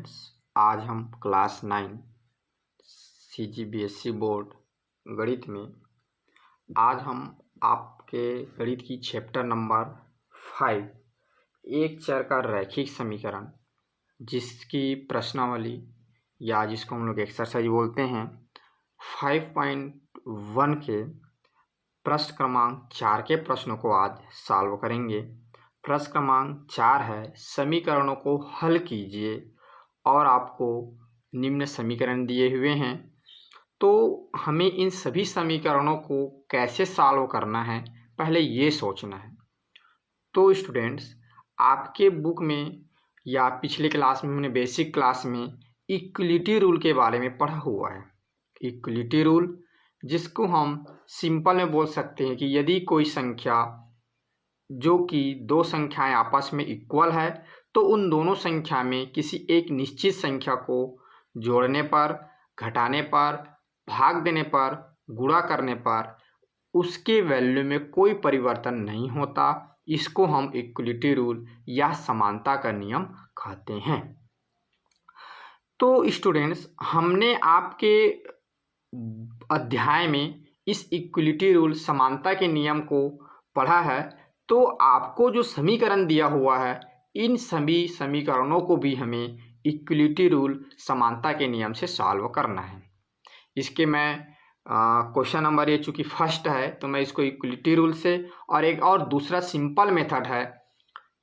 Students, आज हम class 9 CGBSE board गणित में आज हम आपके गणित की चैप्टर नंबर 5 एक चर का रैखिक समीकरण जिसकी प्रश्नावली या जिसको हम लोग एक्सरसाइज बोलते हैं 5.1 के प्रश्न क्रमांक 4 के प्रश्नों को आज सॉल्व करेंगे। प्रश्न क्रमांक 4 है, समीकरणों को हल कीजिए और आपको निम्न समीकरण दिए हुए हैं। तो हमें इन सभी समीकरणों को कैसे सॉल्व करना है पहले ये सोचना है। तो स्टूडेंट्स, आपके बुक में या पिछले क्लास में हमने बेसिक क्लास में इक्वलिटी रूल के बारे में पढ़ा हुआ है। इक्वलिटी रूल जिसको हम सिंपल में बोल सकते हैं कि यदि कोई संख्या जो कि दो संख्याएं आपस में इक्वल है तो उन दोनों संख्या में किसी एक निश्चित संख्या को जोड़ने पर, घटाने पर, भाग देने पर, गुणा करने पर उसके वैल्यू में कोई परिवर्तन नहीं होता। इसको हम इक्वलिटी रूल या समानता का नियम कहते हैं। तो स्टूडेंट्स, हमने आपके अध्याय में इस इक्वलिटी रूल समानता के नियम को पढ़ा है। तो आपको जो समीकरण दिया हुआ है इन सभी समीकरणों को भी हमें इक्वलिटी रूल समानता के नियम से सॉल्व करना है। इसके मैं क्वेश्चन नंबर ये चूँकि फर्स्ट है तो मैं इसको इक्वलिटी रूल से और एक और दूसरा सिंपल मेथड है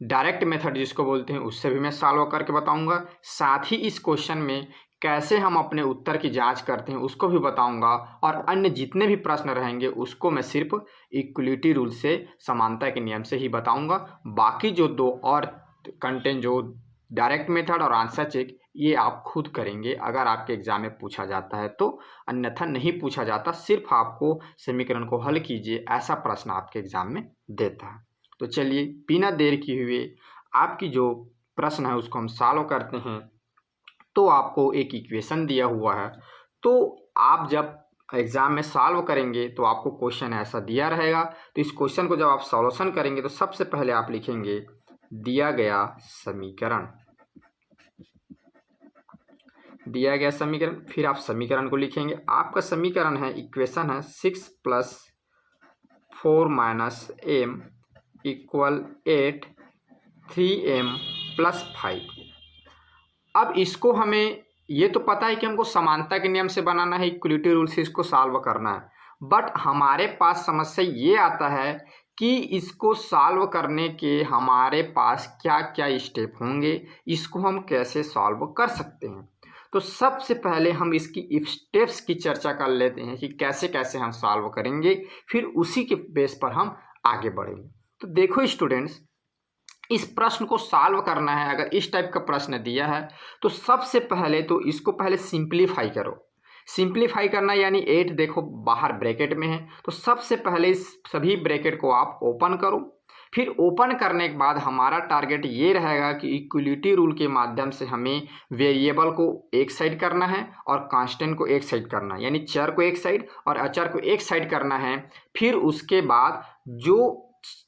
डायरेक्ट मेथड जिसको बोलते हैं उससे भी मैं सॉल्व करके बताऊंगा। साथ ही इस क्वेश्चन में कैसे हम अपने उत्तर की जांच करते हैं उसको भी बताऊंगा और अन्य जितने भी प्रश्न रहेंगे उसको मैं सिर्फ इक्वलिटी रूल से समानता के नियम से ही बताऊंगा। बाकी जो दो और कंटेंट जो डायरेक्ट मेथड और आंसर चेक ये आप खुद करेंगे अगर आपके एग्जाम में पूछा जाता है तो, अन्यथा नहीं पूछा जाता। सिर्फ आपको समीकरण को हल कीजिए ऐसा प्रश्न आपके एग्जाम में देता है। तो चलिए बिना देर किए हुए आपकी जो प्रश्न है उसको हम सॉल्व करते हैं। तो आपको एक इक्वेशन दिया हुआ है, तो आप जब एग्जाम में सॉल्व करेंगे तो आपको क्वेश्चन ऐसा दिया रहेगा। तो इस क्वेश्चन को जब आप सॉल्यूशन करेंगे तो सबसे पहले आप लिखेंगे दिया गया समीकरण, दिया गया समीकरण, फिर आप समीकरण को लिखेंगे। आपका समीकरण है, इक्वेशन है 6 + 4 - m = 8, 3m + 5। अब इसको हमें ये तो पता है कि हमको समानता के नियम से बनाना है, इक्वलिटी रूल से इसको सॉल्व करना है। बट हमारे पास समस्या ये आता है कि इसको सॉल्व करने के हमारे पास क्या क्या स्टेप होंगे, इसको हम कैसे सॉल्व कर सकते हैं। तो सबसे पहले हम इसकी स्टेप्स की चर्चा कर लेते हैं कि कैसे कैसे हम सॉल्व करेंगे, फिर उसी के बेस पर हम आगे बढ़ेंगे। तो देखो स्टूडेंट्स, इस प्रश्न को सॉल्व करना है अगर इस टाइप का प्रश्न दिया है तो सबसे पहले तो इसको पहले सिंप्लीफाई करो। सिंप्लीफाई करना यानी 8 देखो बाहर ब्रैकेट में है तो सबसे पहले इस सभी ब्रैकेट को आप ओपन करो। फिर ओपन करने के बाद हमारा टारगेट ये रहेगा कि इक्वलिटी रूल के माध्यम से हमें वेरिएबल को एक साइड करना है और कांस्टेंट को एक साइड करना है, यानी चर को एक साइड और अचर को एक साइड करना है। फिर उसके बाद जो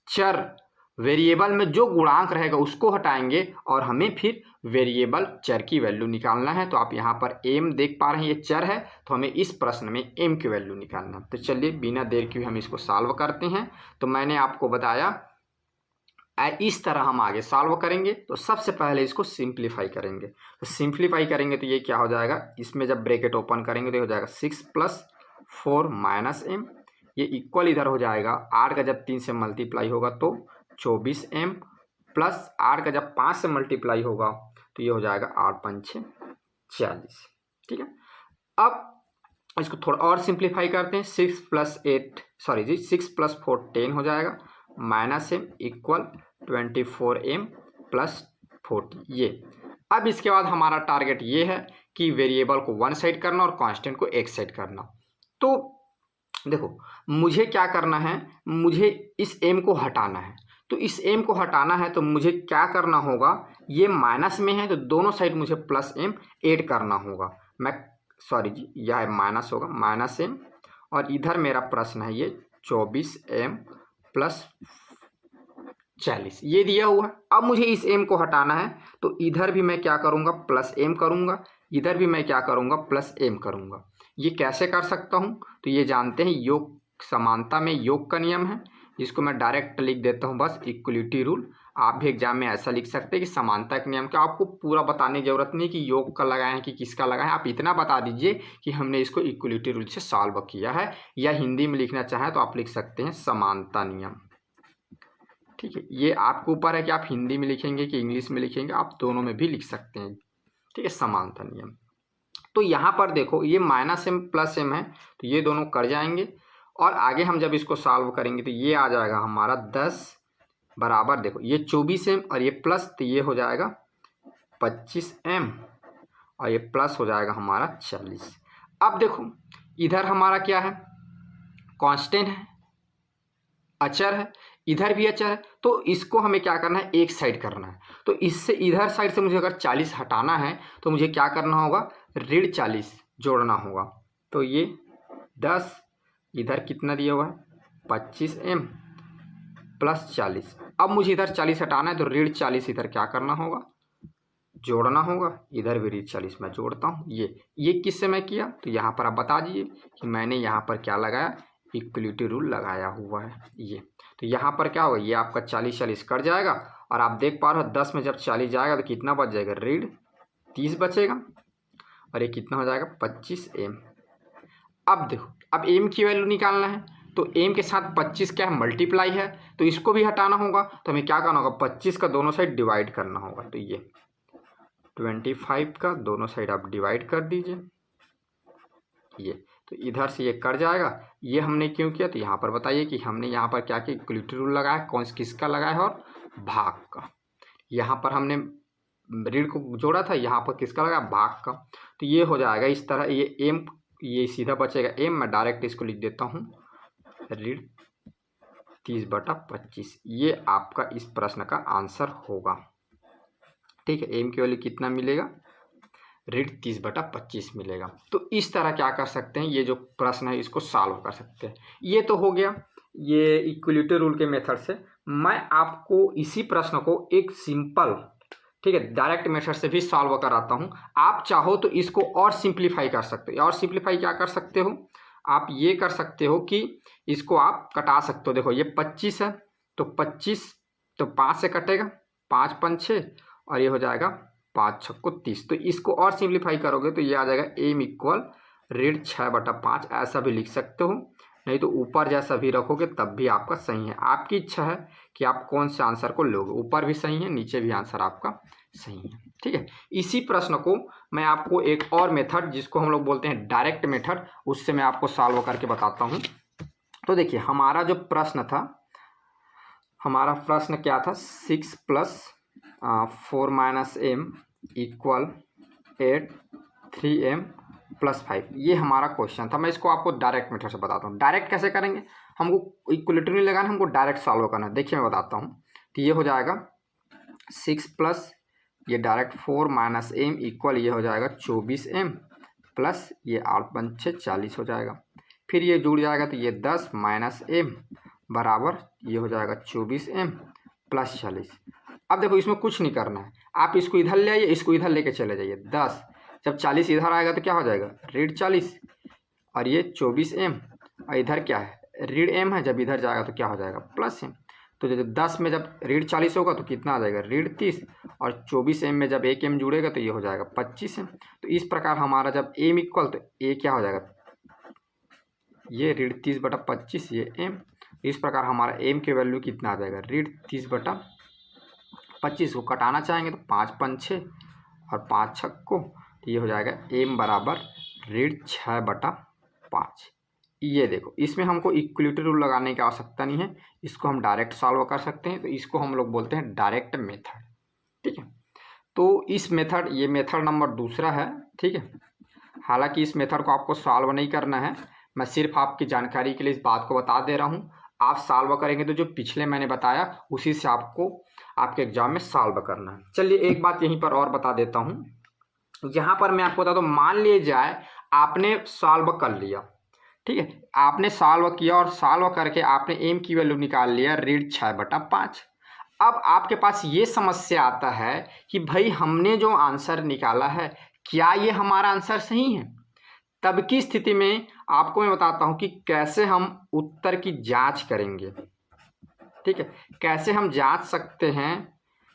चर वेरिएबल में जो गुणांक रहेगा उसको हटाएंगे और हमें फिर वेरिएबल चर की वैल्यू निकालना है। तो आप यहाँ पर m देख पा रहे हैं, ये चर है तो हमें इस प्रश्न में m की वैल्यू निकालना है। तो चलिए बिना देर किए हम इसको सॉल्व करते हैं। तो मैंने आपको बताया इस तरह हम आगे सॉल्व करेंगे। तो सबसे पहले इसको सिंप्लीफाई करेंगे। तो सिंप्लीफाई करेंगे तो ये क्या हो जाएगा, इसमें जब ब्रैकेट ओपन करेंगे तो हो जाएगा 6 + 4 - m, ये इक्वल इधर हो जाएगा 8 का जब 3 से मल्टीप्लाई होगा तो 24m प्लस 8 का जब 5 से मल्टीप्लाई होगा तो ये हो जाएगा 8 × 5 = 40। ठीक है, अब इसको थोड़ा और सिंप्लीफाई करते हैं। 6 + 4 10 हो जाएगा, -m = 24m + 40 ये। अब इसके बाद हमारा टारगेट ये है कि वेरिएबल को वन साइड करना और कांस्टेंट को एक साइड करना। तो देखो मुझे क्या करना है, मुझे इस m को हटाना है। तो इस m को हटाना है तो मुझे क्या करना होगा, ये माइनस में है तो दोनों साइड मुझे +m ऐड करना होगा। मैं सॉरी जी, यह माइनस होगा -m और इधर मेरा प्रश्न है ये 24m + 40 ये दिया हुआ है। अब मुझे इस m को हटाना है तो इधर भी मैं क्या करूँगा प्लस एम करूँगा, इधर भी मैं क्या करूँगा प्लस एम करूँगा। ये कैसे कर सकता हूँ, तो ये जानते हैं योग समानता में योग का नियम है, इसको मैं डायरेक्ट लिख देता हूँ बस इक्वलिटी रूल। आप भी एग्जाम में ऐसा लिख सकते हैं कि समानता के नियम का, आपको पूरा बताने की जरूरत नहीं कि योग का लगाए हैं कि किसका लगाए हैं, आप इतना बता दीजिए कि हमने इसको इक्वलिटी रूल से सॉल्व किया है, या हिंदी में लिखना चाहें तो आप लिख सकते हैं समानता नियम। ठीक है, ये आपके ऊपर है कि आप हिंदी में लिखेंगे कि इंग्लिश में लिखेंगे, आप दोनों में भी लिख सकते हैं। ठीक है, समानता नियम। तो यहाँ पर देखो ये माइनस एम प्लस एम है, तो ये दोनों कर जाएंगे, और आगे हम जब इसको सॉल्व करेंगे तो ये आ जाएगा हमारा 10 बराबर, देखो ये 24 एम और ये प्लस, तो ये हो जाएगा 25 एम और ये प्लस हो जाएगा हमारा 40। अब देखो इधर हमारा क्या है, कांस्टेंट है, अचर है, इधर भी अचर है, तो इसको हमें क्या करना है एक साइड करना है। तो इससे इधर साइड से मुझे अगर 40 हटाना है तो मुझे क्या करना होगा, ऋण 40 जोड़ना होगा। तो ये 10 इधर कितना दिया हुआ है 25 एम प्लस 40। अब मुझे इधर 40 हटाना है तो ऋण 40 इधर क्या करना होगा, जोड़ना होगा, इधर भी ऋण 40 मैं जोड़ता हूँ। ये किससे मैं किया, तो यहाँ पर आप बता दीजिए कि मैंने यहाँ पर क्या लगाया, इक्वलिटी रूल लगाया हुआ है ये। तो यहाँ पर क्या होगा, ये आपका 40 कट जाएगा, और आप देख पा रहे हो 10 में जब 40 जाएगा तो कितना बच जाएगा, ऋण 30 बचेगा, और ये कितना हो जाएगा 25 एम। अब देखो अब एम की वैल्यू निकालना है, तो एम के साथ 25 क्या है मल्टीप्लाई है, तो इसको भी हटाना होगा, तो हमें क्या करना होगा 25 का दोनों साइड डिवाइड करना होगा। तो ये 25 का दोनों साइड आप डिवाइड कर दीजिए, ये तो इधर से ये कट जाएगा। ये हमने क्यों किया, तो यहाँ पर बताइए कि हमने यहाँ पर क्या किया, इक्वलिटी रूल लगाया, कौन किसका लगाया है, और भाग का। यहाँ पर हमने ऋण को जोड़ा था, यहाँ पर किसका लगाया, भाग का। तो ये हो जाएगा इस तरह, ये एम ये सीधा बचेगा एम, मैं डायरेक्ट इसको लिख देता हूँ ऋण 30/25। ये आपका इस प्रश्न का आंसर होगा। ठीक है, एम की वैल्यू कितना मिलेगा, ऋण 30/25 मिलेगा। तो इस तरह क्या कर सकते हैं, ये जो प्रश्न है इसको सॉल्व कर सकते हैं। ये तो हो गया ये इक्वलिटी रूल के मेथड से। मैं आपको इसी प्रश्न को एक सिंपल, ठीक है, डायरेक्ट मेथड से भी सॉल्व कराता हूँ। आप चाहो तो इसको और सिंप्लीफाई कर सकते हो। और सिंप्लीफाई क्या कर सकते हो, आप ये कर सकते हो कि इसको आप कटा सकते हो। देखो ये 25 है, तो 25 तो 5 से कटेगा, 5 5 6, और ये हो जाएगा 5 6 को 30। तो इसको और सिंप्लीफाई करोगे तो ये आ जाएगा एम इक्वल ऋण 6/5, ऐसा भी लिख सकते हो, नहीं तो ऊपर जैसा भी रखोगे तब भी आपका सही है। आपकी इच्छा है कि आप कौन से आंसर को लोगे, ऊपर भी सही है नीचे भी आंसर आपका सही है। ठीक है, इसी प्रश्न को मैं आपको एक और मेथड जिसको हम लोग बोलते हैं डायरेक्ट मेथड, उससे मैं आपको सॉल्व करके बताता हूँ। तो देखिए हमारा जो प्रश्न था, हमारा प्रश्न क्या था, 6 + 4 - m इक्वल 8 3m + 5, ये हमारा क्वेश्चन था। मैं इसको आपको डायरेक्ट मेथड से बताता हूँ। डायरेक्ट कैसे करेंगे, हमको इक्वलिटी नहीं लगाना, हमको डायरेक्ट सॉल्व करना है। देखिए मैं बताता हूँ, तो ये हो जाएगा 6 ये डायरेक्ट 4 - m इक्वल ये हो जाएगा 24m प्लस ये 8 5 6 40 हो जाएगा। फिर ये जुड़ जाएगा तो ये 10 - m बराबर ये हो जाएगा 24m प्लस 40। अब देखो इसमें कुछ नहीं करना है, आप इसको इधर ले आइए, इसको इधर लेके चले जाइए। 10 जब 40 इधर आएगा तो क्या हो जाएगा, ऋण 40, और ये 24m, और इधर क्या है ऋण m है, जब इधर जाएगा तो क्या हो जाएगा प्लस m। तो जब 10 में जब ऋण 40 होगा तो कितना आ जाएगा, ऋण 30, और 24m में जब 1m जुड़ेगा तो ये हो जाएगा 25m। तो इस प्रकार हमारा जब m इक्वल, तो a क्या हो जाएगा, ये ऋण 30/25, ये m। इस प्रकार हमारा m की वैल्यू कितना आ जाएगा, ऋण 30/25 को कटाना चाहेंगे तो 5 5 6 और 5 6 को, तो ये हो जाएगा m बराबर ऋण 6/5। ये देखो इसमें हमको इक्वलिटी रूल लगाने की आवश्यकता नहीं है, इसको हम डायरेक्ट सॉल्व कर सकते हैं। तो इसको हम लोग बोलते हैं डायरेक्ट मेथड। ठीक है, तो इस मेथड, ये मेथड नंबर दूसरा है। ठीक है, हालांकि इस मेथड को आपको सॉल्व नहीं करना है, मैं सिर्फ आपकी जानकारी के लिए इस बात को बता दे रहा हूँ। आप सॉल्व करेंगे तो जो पिछले मैंने बताया उसी से आपको आपके एग्जाम में सॉल्व करना है। चलिए एक बात यहीं पर और बता देता हूँ, यहाँ पर मैं आपको बता दूँ, मान लीजिए जाए आपने सॉल्व कर लिया, ठीक है, आपने सॉल्व किया और सॉल्व करके आपने m की वैल्यू निकाल लिया ऋण 6/5। अब आपके पास ये समस्या आता है कि भाई हमने जो आंसर निकाला है क्या ये हमारा आंसर सही है। तब की स्थिति में आपको मैं बताता हूँ कि कैसे हम उत्तर की जांच करेंगे। ठीक है, कैसे हम जांच सकते हैं,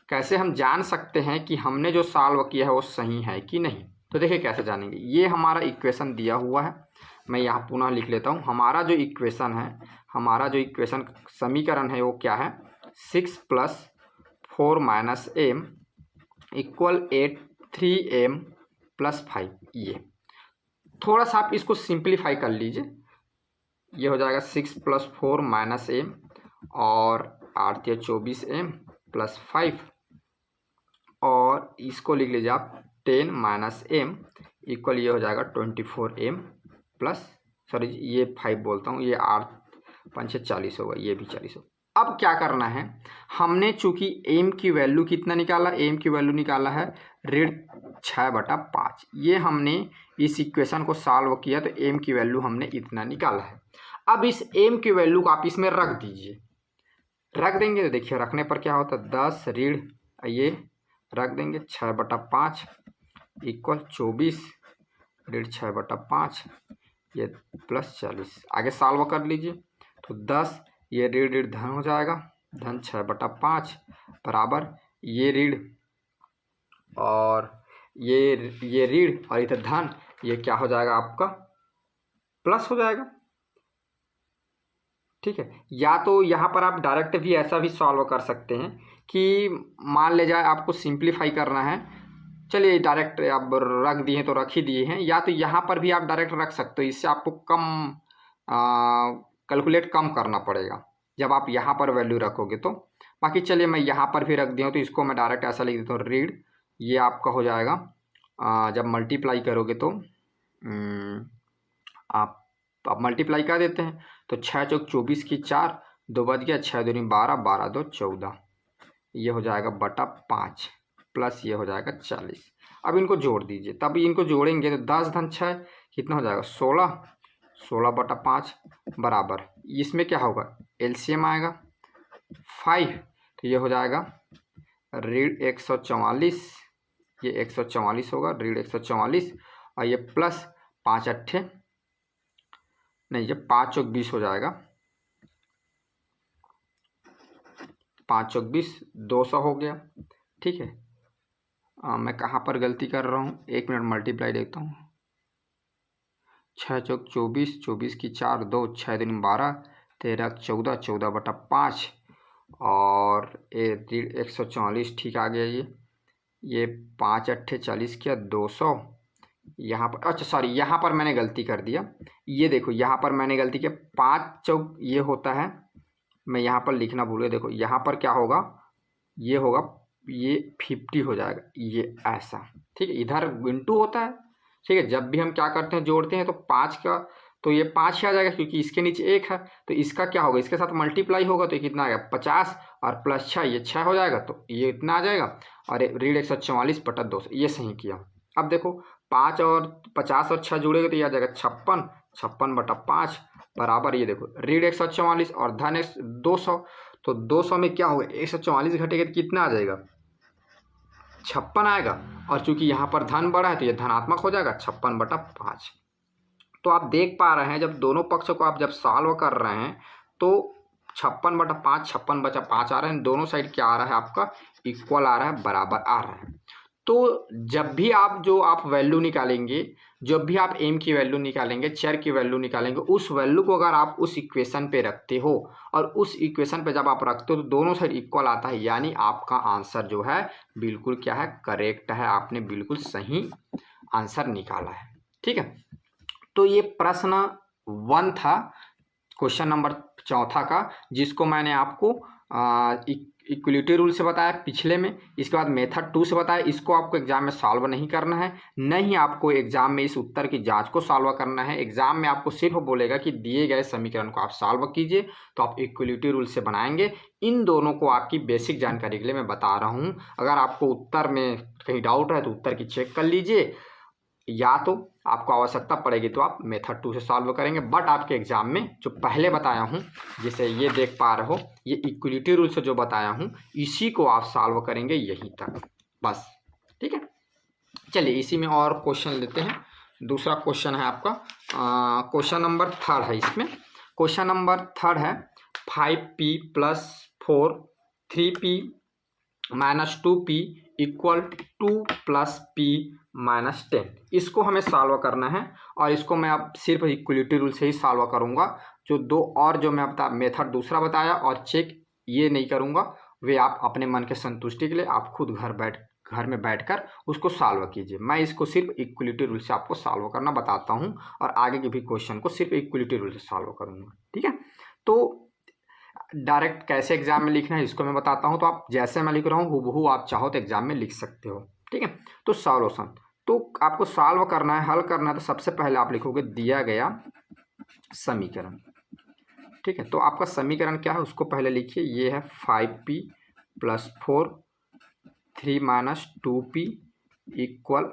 कैसे हम जान सकते हैं कि हमने जो सॉल्व किया है वो सही है कि नहीं। तो देखिए कैसे जानेंगे। ये हमारा इक्वेशन दिया हुआ है, मैं यहाँ पुनः लिख लेता हूँ। हमारा जो इक्वेशन है, हमारा जो इक्वेशन समीकरण है वो क्या है, 6 + 4 - m = 8 3m + 5। ये थोड़ा सा आप इसको सिंप्लीफाई कर लीजिए। ये हो जाएगा 6 + 4 - m और 8 × 24m + 5 और इसको लिख लीजिए आप 10 - m = ये हो जाएगा 24m प्लस, सॉरी ये 5 बोलता हूँ, ये 8 × 5 = 40 होगा, ये भी 40 होगा। अब क्या करना है, हमने चूंकि m की वैल्यू कितना निकाला, m की वैल्यू निकाला है 6/5। ये हमने इस इक्वेशन को सॉल्व किया तो m की वैल्यू हमने इतना निकाला है। अब इस m की वैल्यू को आप इसमें रख दीजिए। रख देंगे तो देखिए रखने पर क्या होता है, 10 ऋण ये रख देंगे 6/5 = 24 ऋण 6/5 ये प्लस 40। आगे सॉल्व कर लीजिए तो 10 ये ऋण धन हो जाएगा, धन 6/5 बराबर ये ऋण और ये ऋण और इधर धन, ये क्या हो जाएगा आपका प्लस हो जाएगा। ठीक है, या तो यहाँ पर आप डायरेक्ट भी ऐसा भी सॉल्व कर सकते हैं कि मान ले जाए आपको सिंप्लीफाई करना है, चलिए डायरेक्ट आप रख दिए हैं तो रख ही दिए हैं, या तो यहाँ पर भी आप डायरेक्ट रख सकते हो। इससे आपको कम कैलकुलेट कम करना पड़ेगा जब आप यहाँ पर वैल्यू रखोगे तो। बाकी चलिए मैं यहाँ पर भी रख दिया हूँ तो इसको मैं डायरेक्ट ऐसा लिख देता हूँ, ऋण ये आपका हो जाएगा जब मल्टीप्लाई करोगे तो आप मल्टीप्लाई कर देते हैं तो 6 × 24 की 4 2 बज गया, 6 × 2 = 12 12 × 2 = 14, ये हो जाएगा बटा 5 प्लस ये हो जाएगा 40। अब इनको जोड़ दीजिए, तब इनको जोड़ेंगे तो 10 धन 6 कितना हो जाएगा 16, 16/5 बराबर इसमें क्या होगा एलसीएम आएगा 5, तो ये हो जाएगा ऋण 144, ये 144 होगा ऋण 144 और ये प्लस 5 8 नहीं, ये 5 × 20 हो जाएगा, 5 × 20 200 हो गया। ठीक है, मैं कहाँ पर गलती कर रहा हूँ, 1 मिनट मल्टीप्लाई देखता हूँ। 6 × 24 24 की 4 2 6 × 12 13 14 14/5 और ये 144 ठीक आ गया। ये 5 8 40 किया 200, यहाँ पर अच्छा सॉरी यहाँ पर मैंने गलती कर दिया, ये देखो यहाँ पर मैंने गलती किया, 5 चौक ये होता है, मैं यहाँ पर लिखना भूल गया। देखो यहाँ पर क्या होगा, ये होगा ये 50 हो जाएगा, ये ऐसा। ठीक है, इधर इंटू होता है। ठीक है, जब भी हम क्या करते हैं जोड़ते हैं तो 5 का तो ये 5 ही आ जाएगा क्योंकि इसके नीचे 1 है, तो इसका क्या होगा इसके साथ मल्टीप्लाई होगा तो कितना आएगा 50 और प्लस 6 ये 6 हो जाएगा, तो ये इतना आ जाएगा और ऋण 144/200 ये सही किया। अब देखो 5 और 50 और 6 जुड़ेगा तो ये आ जाएगा 56 56/5 बराबर ये देखो ऋण 144 और धन 200, तो 200 में क्या होगा 144 घटेगा तो कितना आ जाएगा 56 आएगा, और चूंकि यहाँ पर धन बड़ा है तो ये धनात्मक हो जाएगा 56/5। तो आप देख पा रहे हैं जब दोनों पक्षों को आप जब सॉल्व कर रहे हैं तो 56/5 56/5 आ रहे हैं, दोनों साइड क्या आ रहा है आपका इक्वल आ रहा है, बराबर आ रहा है। तो जब भी आप वैल्यू निकालेंगे, जब भी आप m की वैल्यू निकालेंगे, चर की वैल्यू निकालेंगे, उस वैल्यू को अगर आप उस इक्वेशन पे रखते हो और उस इक्वेशन पे जब आप रखते हो तो दोनों साइड इक्वल आता है, यानी आपका आंसर जो है बिल्कुल क्या है करेक्ट है, आपने बिल्कुल सही आंसर निकाला है। ठीक है, तो ये प्रश्न 1 था, क्वेश्चन नंबर 4 का, जिसको मैंने आपको इक्वलिटी रूल से बताया पिछले में, इसके बाद मेथड 2 से बताया। इसको आपको एग्जाम में सॉल्व नहीं करना है, नहीं आपको एग्जाम में इस उत्तर की जांच को सॉल्व करना है। एग्जाम में आपको सिर्फ बोलेगा कि दिए गए समीकरण को आप सॉल्व कीजिए, तो आप इक्वलिटी रूल से बनाएंगे। इन दोनों को आपकी बेसिक जानकारी के लिए मैं बता रहा हूँ। अगर आपको उत्तर में कहीं डाउट है तो उत्तर की चेक कर लीजिए, या तो आपको आवश्यकता पड़ेगी तो आप मेथड 2 से सॉल्व करेंगे, बट आपके एग्जाम में जो पहले बताया हूँ, जिसे ये देख पा रहे हो, ये इक्वलिटी रूल से जो बताया हूँ इसी को आप सॉल्व करेंगे यहीं तक बस। ठीक है, चलिए इसी में और क्वेश्चन लेते हैं। दूसरा क्वेश्चन है आपका क्वेश्चन नंबर 3 है। इसमें क्वेश्चन नंबर 3 है 5p + 4 3p - 2p equal 2 + p - 10। इसको हमें सॉल्व करना है और इसको मैं अब सिर्फ इक्वलिटी रूल से ही सॉल्व करूँगा। जो दो और जो मैं मेथड दूसरा बताया और चेक ये नहीं करूँगा, वे आप अपने मन के संतुष्टि के लिए आप खुद घर में बैठकर उसको सॉल्व कीजिए। मैं इसको सिर्फ इक्वलिटी रूल से आपको सॉल्व करना बताता हूँ और आगे के भी क्वेश्चन को सिर्फ इक्वलिटी रूल से सॉल्व करूँगा। ठीक है, तो डायरेक्ट कैसे एग्जाम में लिखना है इसको मैं बताता हूँ। तो आप जैसे मैं लिख रहा हूँ हूबहू आप चाहो तो एग्जाम में लिख सकते हो। ठीक है, तो सॉल्यूशन तो आपको सॉल्व करना है, हल करना है, तो सबसे पहले आप लिखोगे दिया गया समीकरण। ठीक है, तो आपका समीकरण क्या है उसको पहले लिखिए। ये है 5p + 4 3 - 2p इक्वल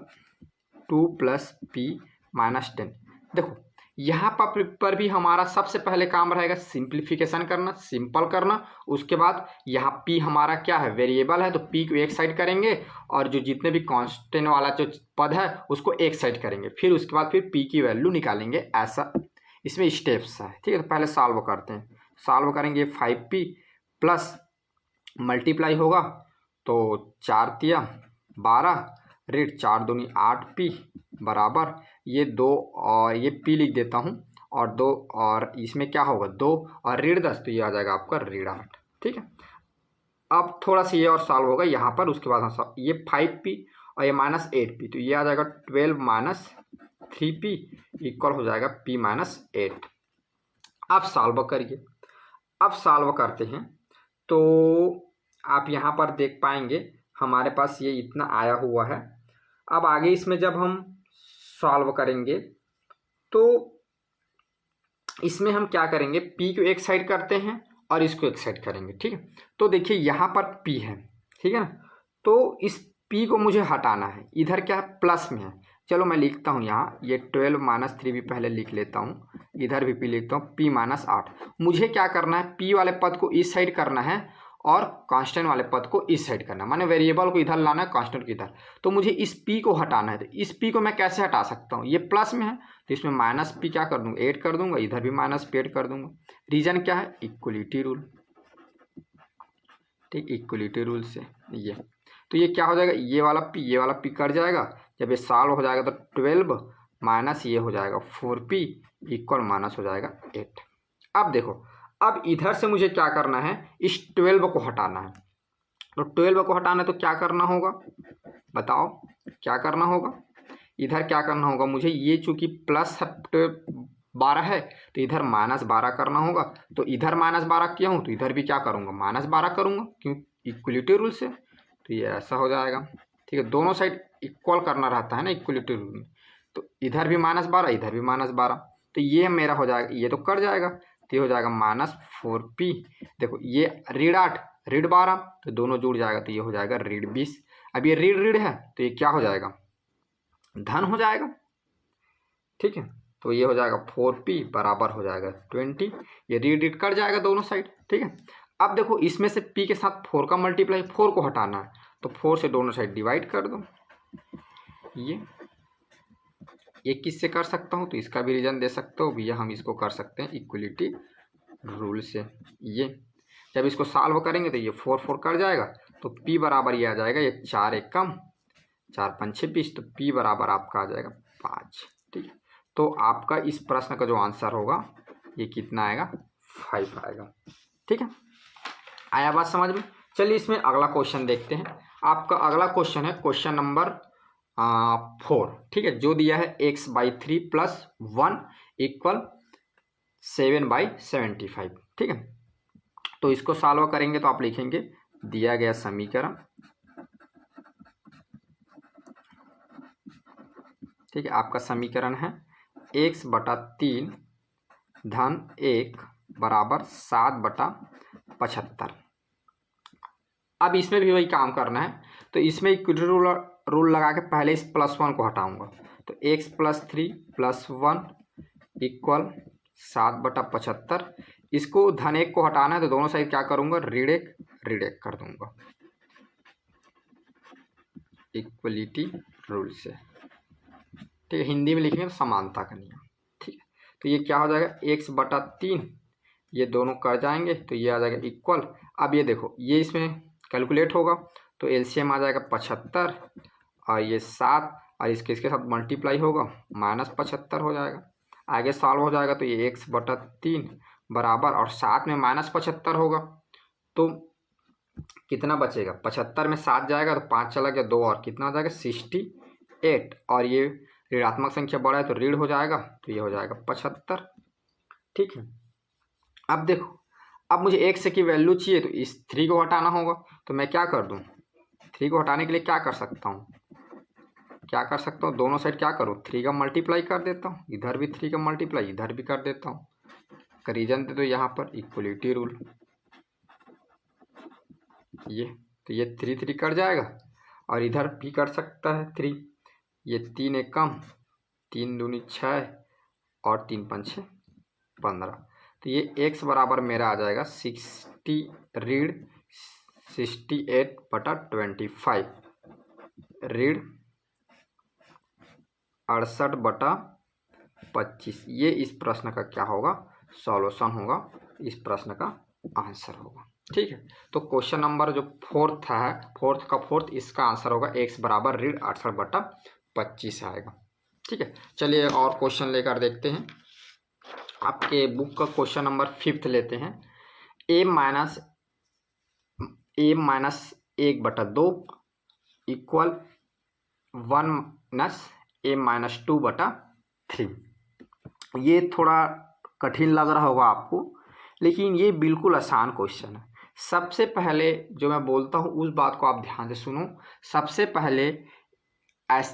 2 + p - 10। देखो यहाँ पर भी हमारा सबसे पहले काम रहेगा सिंप्लीफिकेशन करना, सिंपल करना। उसके बाद यहाँ p हमारा क्या है, वेरिएबल है, तो p को एक साइड करेंगे और जो जितने भी कांस्टेंट वाला जो पद है उसको एक साइड करेंगे। फिर उसके बाद फिर p की वैल्यू निकालेंगे। ऐसा इसमें स्टेप्स है। ठीक है, तो पहले सॉल्व करते हैं। सॉल्व करेंगे 5p प्लस मल्टीप्लाई होगा तो 4 तिया 12 ऋण 4 दूनी 8p बराबर ये 2 और ये p लिख देता हूँ और 2 और इसमें क्या होगा 2 और ऋण 10, तो ये आ जाएगा आपका ऋण 8। ठीक है, अब थोड़ा सा ये और सॉल्व होगा यहाँ पर। उसके बाद हम ये 5p और ये -8p, तो ये आ जाएगा 12 - 3p इक्वल हो जाएगा p - 8। अब सॉल्व करिए। अब सॉल्व करते हैं तो आप यहाँ पर देख पाएंगे हमारे पास ये इतना आया हुआ है। अब आगे इसमें जब हम सॉल्व करेंगे तो इसमें हम क्या करेंगे, p को एक साइड करते हैं और इसको एक साइड करेंगे। ठीक है, तो देखिए यहाँ पर p है। ठीक है ना, तो इस p को मुझे हटाना है। इधर क्या है, प्लस में है। चलो मैं लिखता हूँ यहाँ ये 12 - 3 भी पहले लिख लेता हूँ। इधर भी p लिखता हूँ, p - 8। मुझे क्या करना है, p वाले पद को इस साइड करना है और कांस्टेंट वाले पद को इस साइड करना है, माने वेरिएबल को इधर लाना है, कांस्टेंट को इधर। तो मुझे इस p को हटाना है। तो इस p को मैं कैसे हटा सकता हूँ, ये प्लस में है तो इसमें -p क्या कर दूंगा, ऐड कर दूंगा। इधर भी -p ऐड कर दूंगा। रीजन क्या है, इक्वलिटी रूल। ठीक, इक्वलिटी रूल से ये तो ये क्या हो जाएगा, ये वाला p कट जाएगा। जब ये सॉल्व हो जाएगा तो 12 माइनस ये हो जाएगा 4p इक्वल माइनस हो जाएगा 8। अब देखो, अब इधर से मुझे क्या करना है, इस 12 को हटाना है। तो 12 को हटाना है तो क्या करना होगा, बताओ क्या करना होगा। इधर क्या करना होगा मुझे, ये चूंकि प्लस 12 है तो इधर -12 करना होगा। तो इधर -12 किया हूँ तो इधर भी क्या करूँगा, -12 करूँगा, क्यों, इक्वलिटी रूल से। तो ये ऐसा हो जाएगा। ठीक है, दोनों साइड इक्वल करना रहता है ना इक्वलिटी रूल में। तो इधर भी -12 इधर भी -12, तो ये मेरा हो जाएगा, ये तो कट जाएगा। तो ये हो जाएगा -4p। देखो ये ऋण 8 ऋण 12 तो दोनों जुड़ जाएगा, तो ये हो जाएगा ऋण 20। अब ये ऋण ऋण है तो ये क्या हो जाएगा, धन हो जाएगा। ठीक है, तो ये हो जाएगा 4p बराबर हो जाएगा 20। ये ऋण कट जाएगा दोनों साइड। ठीक है, अब देखो इसमें से p के साथ 4 का मल्टीप्लाई, 4 को हटाना है तो 4 से दोनों साइड डिवाइड कर दो। ये किससे कर सकता हूँ, तो इसका भी रीजन दे सकते हो भैया, हम इसको कर सकते हैं इक्वलिटी रूल से। ये जब इसको सॉल्व करेंगे तो ये 4 कट जाएगा, तो p बराबर ये आ जाएगा, ये 4 एक कम 4 5 6 20, तो p बराबर आपका आ जाएगा 5। ठीक है, तो आपका इस प्रश्न का जो आंसर होगा ये कितना आएगा, 5 आएगा। ठीक है, आया बात समझ में। चलिए इसमें अगला क्वेश्चन देखते हैं। आपका अगला क्वेश्चन है क्वेश्चन नंबर 4। ठीक है, जो दिया है x/3 + 1 इक्वल 7/75। ठीक है, तो इसको सॉल्व करेंगे तो आप लिखेंगे दिया गया समीकरण। ठीक है, आपका समीकरण है x/3 धन 1 बराबर 7/75। अब इसमें भी वही काम करना है। तो इसमें इक्वलिटी रूल लगा के पहले इस +1 को हटाऊंगा। तो x प्लस 3 प्लस 1 इक्वल 7/75। इसको धन 1 को हटाना है तो दोनों साइड क्या करूँगा, ऋण 1 कर दूंगा इक्वलिटी रूल से। ठीक है, हिंदी में लिखेंगे तो समानता का नियम। ठीक है, तो ये क्या हो जाएगा, x/3, ये दोनों कर जाएंगे तो ये आ जाएगा इक्वल। अब ये देखो, ये इसमें कैलकुलेट होगा तो एलसीएम आ जाएगा 75 और ये 7 और इसके साथ मल्टीप्लाई होगा -75 हो जाएगा। आगे सॉल्व हो जाएगा तो ये x/3 बराबर और 7 में -75 होगा तो कितना बचेगा, 75 में 7 जाएगा तो 5 चला गया, 2 और कितना हो जाएगा 68 और ये ऋणात्मक संख्या बड़ा है तो ऋण हो जाएगा तो ये हो जाएगा 75। ठीक है, अब देखो, अब मुझे x की वैल्यू चाहिए तो इस 3 को हटाना होगा तो मैं क्या कर दूं, 3 को हटाने के लिए क्या कर सकता हूँ, दोनों साइड क्या करूँ, 3 का मल्टीप्लाई कर देता हूँ, इधर भी 3 का मल्टीप्लाई इधर भी कर देता हूँ। रीजन दे दो यहाँ पर इक्वलिटी रूल, ये तो ये 3 कट जाएगा और इधर भी कर सकता है 3, ये 3 एक कम, 3 दूनी 6 और 3 पंचे 15, तो ये x बराबर मेरा आ जाएगा 68/25 ऋण 68/25। ये इस प्रश्न का क्या होगा, सॉल्यूशन होगा, इस प्रश्न का आंसर होगा। ठीक है, तो क्वेश्चन नंबर जो फोर्थ है, फोर्थ इसका आंसर होगा x बराबर ऋण 68/25 आएगा। ठीक है, चलिए और क्वेश्चन लेकर देखते हैं। आपके बुक का क्वेश्चन नंबर 5 लेते हैं। a-1/2 equal 1 - a-2/3। ये थोड़ा कठिन लग रहा होगा आपको, लेकिन ये बिल्कुल आसान क्वेश्चन है। सबसे पहले जो मैं बोलता हूँ उस बात को आप ध्यान से सुनो। सबसे पहले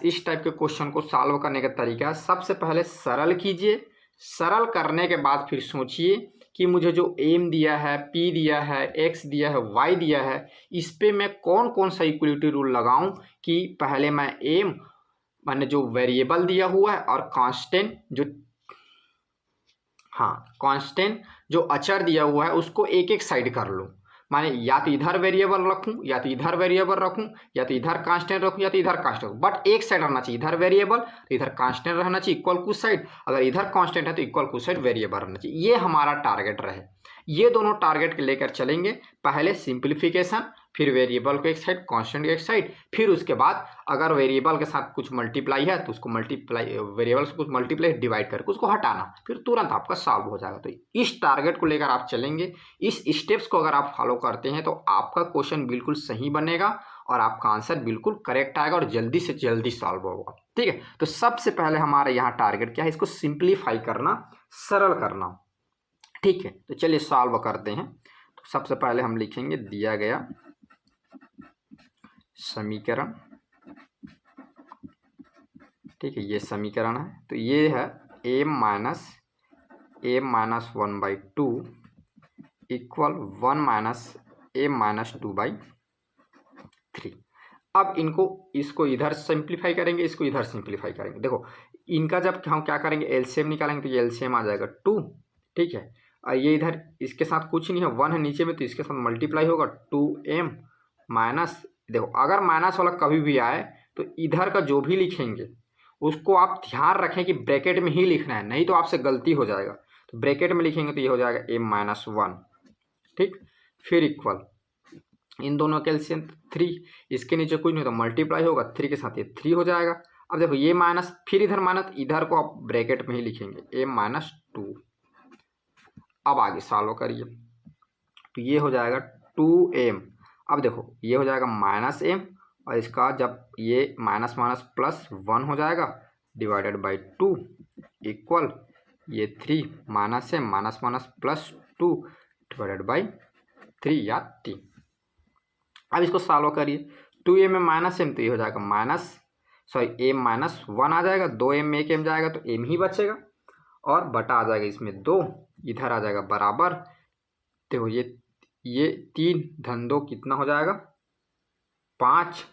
इस टाइप के क्वेश्चन को सॉल्व करने का तरीका, सबसे पहले सरल कीजिए, सरल करने के बाद फिर सोचिए कि मुझे जो एम दिया है, पी दिया है, एक्स दिया है, वाई दिया है, इस पे मैं कौन कौन सा इक्वलिटी रूल लगाऊं कि पहले मैं एम मैंने जो वेरिएबल दिया हुआ है और कांस्टेंट जो अचर दिया हुआ है उसको एक एक साइड कर लूँ। माने या तो इधर वेरिएबल रखूं, या तो इधर वेरिएबल रखूं, या तो इधर कांस्टेंट रखूं, या तो इधर कांस्टेंट, बट एक साइड रहना चाहिए, इधर वेरिएबल तो इधर कांस्टेंट रहना चाहिए, इक्वल कुछ साइड, अगर इधर कांस्टेंट है तो इक्वल कुछ साइड वेरिएबल रहना चाहिए। ये हमारा टारगेट रहे, ये दोनों टारगेट लेकर चलेंगे। पहले सिंप्लीफिकेशन, फिर वेरिएबल को एक साइड, कांस्टेंट को एक साइड, फिर उसके बाद अगर वेरिएबल के साथ कुछ मल्टीप्लाई है तो उसको मल्टीप्लाई, वेरिएबल से कुछ मल्टीप्लाई डिवाइड करके उसको हटाना, फिर तुरंत आपका सॉल्व हो जाएगा। तो इस टारगेट को लेकर आप चलेंगे, इस स्टेप्स को अगर आप फॉलो करते हैं तो आपका क्वेश्चन बिल्कुल सही बनेगा और आपका आंसर बिल्कुल करेक्ट आएगा और जल्दी से जल्दी सॉल्व होगा। ठीक है, तो सबसे पहले हमारा यहाँ टारगेट क्या है, इसको सिंप्लीफाई करना, सरल करना। ठीक है, तो चलिए सॉल्व करते हैं। तो सबसे पहले हम लिखेंगे दिया गया समीकरण। ठीक है, ये समीकरण है, तो ये है a-1/2 इक्वल 1 - a-2/3। अब इसको इधर सिंप्लीफाई करेंगे, इसको इधर सिंप्लीफाई करेंगे। देखो, इनका जब हम क्या करेंगे, एलसीएम निकालेंगे तो ये एलसीएम आ जाएगा 2। ठीक है, और ये इधर इसके साथ कुछ नहीं है, 1 है नीचे में, तो इसके साथ मल्टीप्लाई होगा 2m माइनस, देखो अगर माइनस वाला कभी भी आए तो इधर का जो भी लिखेंगे उसको आप ध्यान रखें कि ब्रैकेट में ही लिखना है, नहीं तो आपसे गलती हो जाएगा। तो ब्रैकेट में लिखेंगे तो ये हो जाएगा m-1। ठीक, फिर इक्वल इन दोनों के एलसीएम 3, इसके नीचे कुछ नहीं तो मल्टीप्लाई होगा 3 के साथ, ये 3 हो जाएगा। अब देखो ये माइनस, फिर इधर माइनस, इधर को आप ब्रैकेट में ही लिखेंगे m-2। अब आगे सॉल्व करिए तो ये हो जाएगा 2m। अब देखो ये हो जाएगा -m और इसका जब ये माइनस माइनस प्लस 1 हो जाएगा डिवाइडेड बाई 2 इक्वल ये 3 -m minus minus plus 2 divided by 3 या 3। अब इसको सॉल्व करिए, 2m में -m तो ये हो जाएगा m-1 आ जाएगा, 2m में 1m जाएगा तो m ही बचेगा और बटा आ जाएगा इसमें 2, इधर आ जाएगा बराबर। देखो ये 3 धन 2 कितना हो जाएगा 5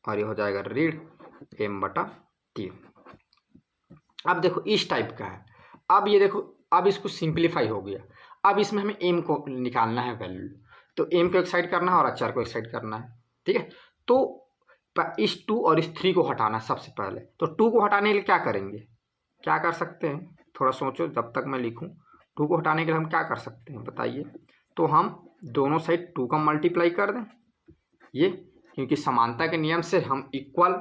और ये हो जाएगा ऋण m/3। अब देखो इस टाइप का है। अब ये देखो, अब इसको सिंप्लीफाई हो गया। अब इसमें हमें एम को निकालना है वैल्यू, तो एम को एक साइड करना है और एच आर को एक साइड करना है। ठीक है, तो इस 2 और इस 3 को हटाना है सबसे पहले। तो 2 को हटाने के लिए क्या करेंगे, क्या कर सकते हैं, थोड़ा सोचो जब तक मैं लिखूं। 2 को हटाने के लिए हम क्या कर सकते हैं बताइए। तो हम दोनों साइड 2 का मल्टीप्लाई कर दें, ये क्योंकि समानता के नियम से हम इक्वल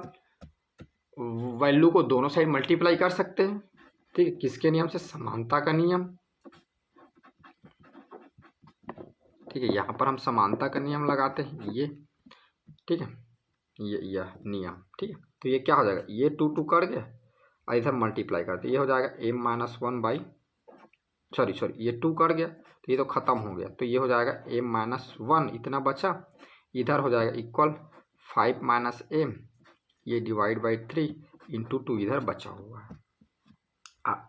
वैल्यू को दोनों साइड मल्टीप्लाई कर सकते हैं। ठीक है, किसके नियम से, समानता का नियम। ठीक है, यहाँ पर हम समानता का नियम लगाते हैं ये। ठीक है, ये यह नियम। ठीक है, तो ये क्या हो जाएगा, ये 2 2 कर गया और इधर मल्टीप्लाई करते, ये हो जाएगा m माइनस 1 बाई, सॉरी ये 2 कर गया तो ये तो ख़त्म हो गया, तो ये हो जाएगा m माइनस 1, इतना बचा। इधर हो जाएगा इक्वल 5 माइनस m, ये डिवाइड बाई 3 इंटू 2 इधर बचा हुआ है।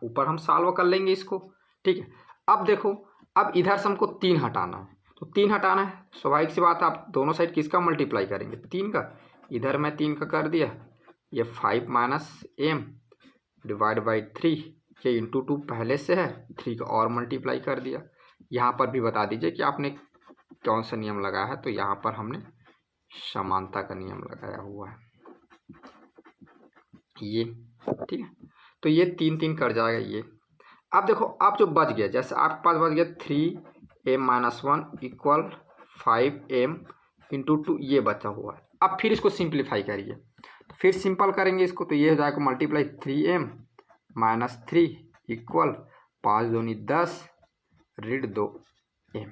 ऊपर हम सॉल्व कर लेंगे इसको। ठीक है, अब देखो, अब इधर से हमको 3 हटाना है, तो 3 हटाना है, स्वाभाविक सी बात है, आप दोनों साइड किसका मल्टीप्लाई करेंगे, 3 का। इधर मैं 3 का कर दिया, ये 5 माइनस m डिवाइड बाई 3, ये इंटू 2 पहले से है, 3 का और मल्टीप्लाई कर दिया। यहाँ पर भी बता दीजिए कि आपने कौन सा नियम लगाया है, तो यहाँ पर हमने समानता का नियम लगाया हुआ है ये। ठीक है, तो ये 3 3 कर जाएगा ये। अब देखो, अब जो बच गया, जैसे आपके पास बच गया 3m minus 1 equal 5m into 2, ये बचा हुआ है। अब फिर इसको सिंप्लीफाई करिए, तो फिर सिंपल करेंगे इसको, तो ये हो जाएगा मल्टीप्लाई 3m माइनस 3 इक्वल 5 दूनी 10 ऋण 2m।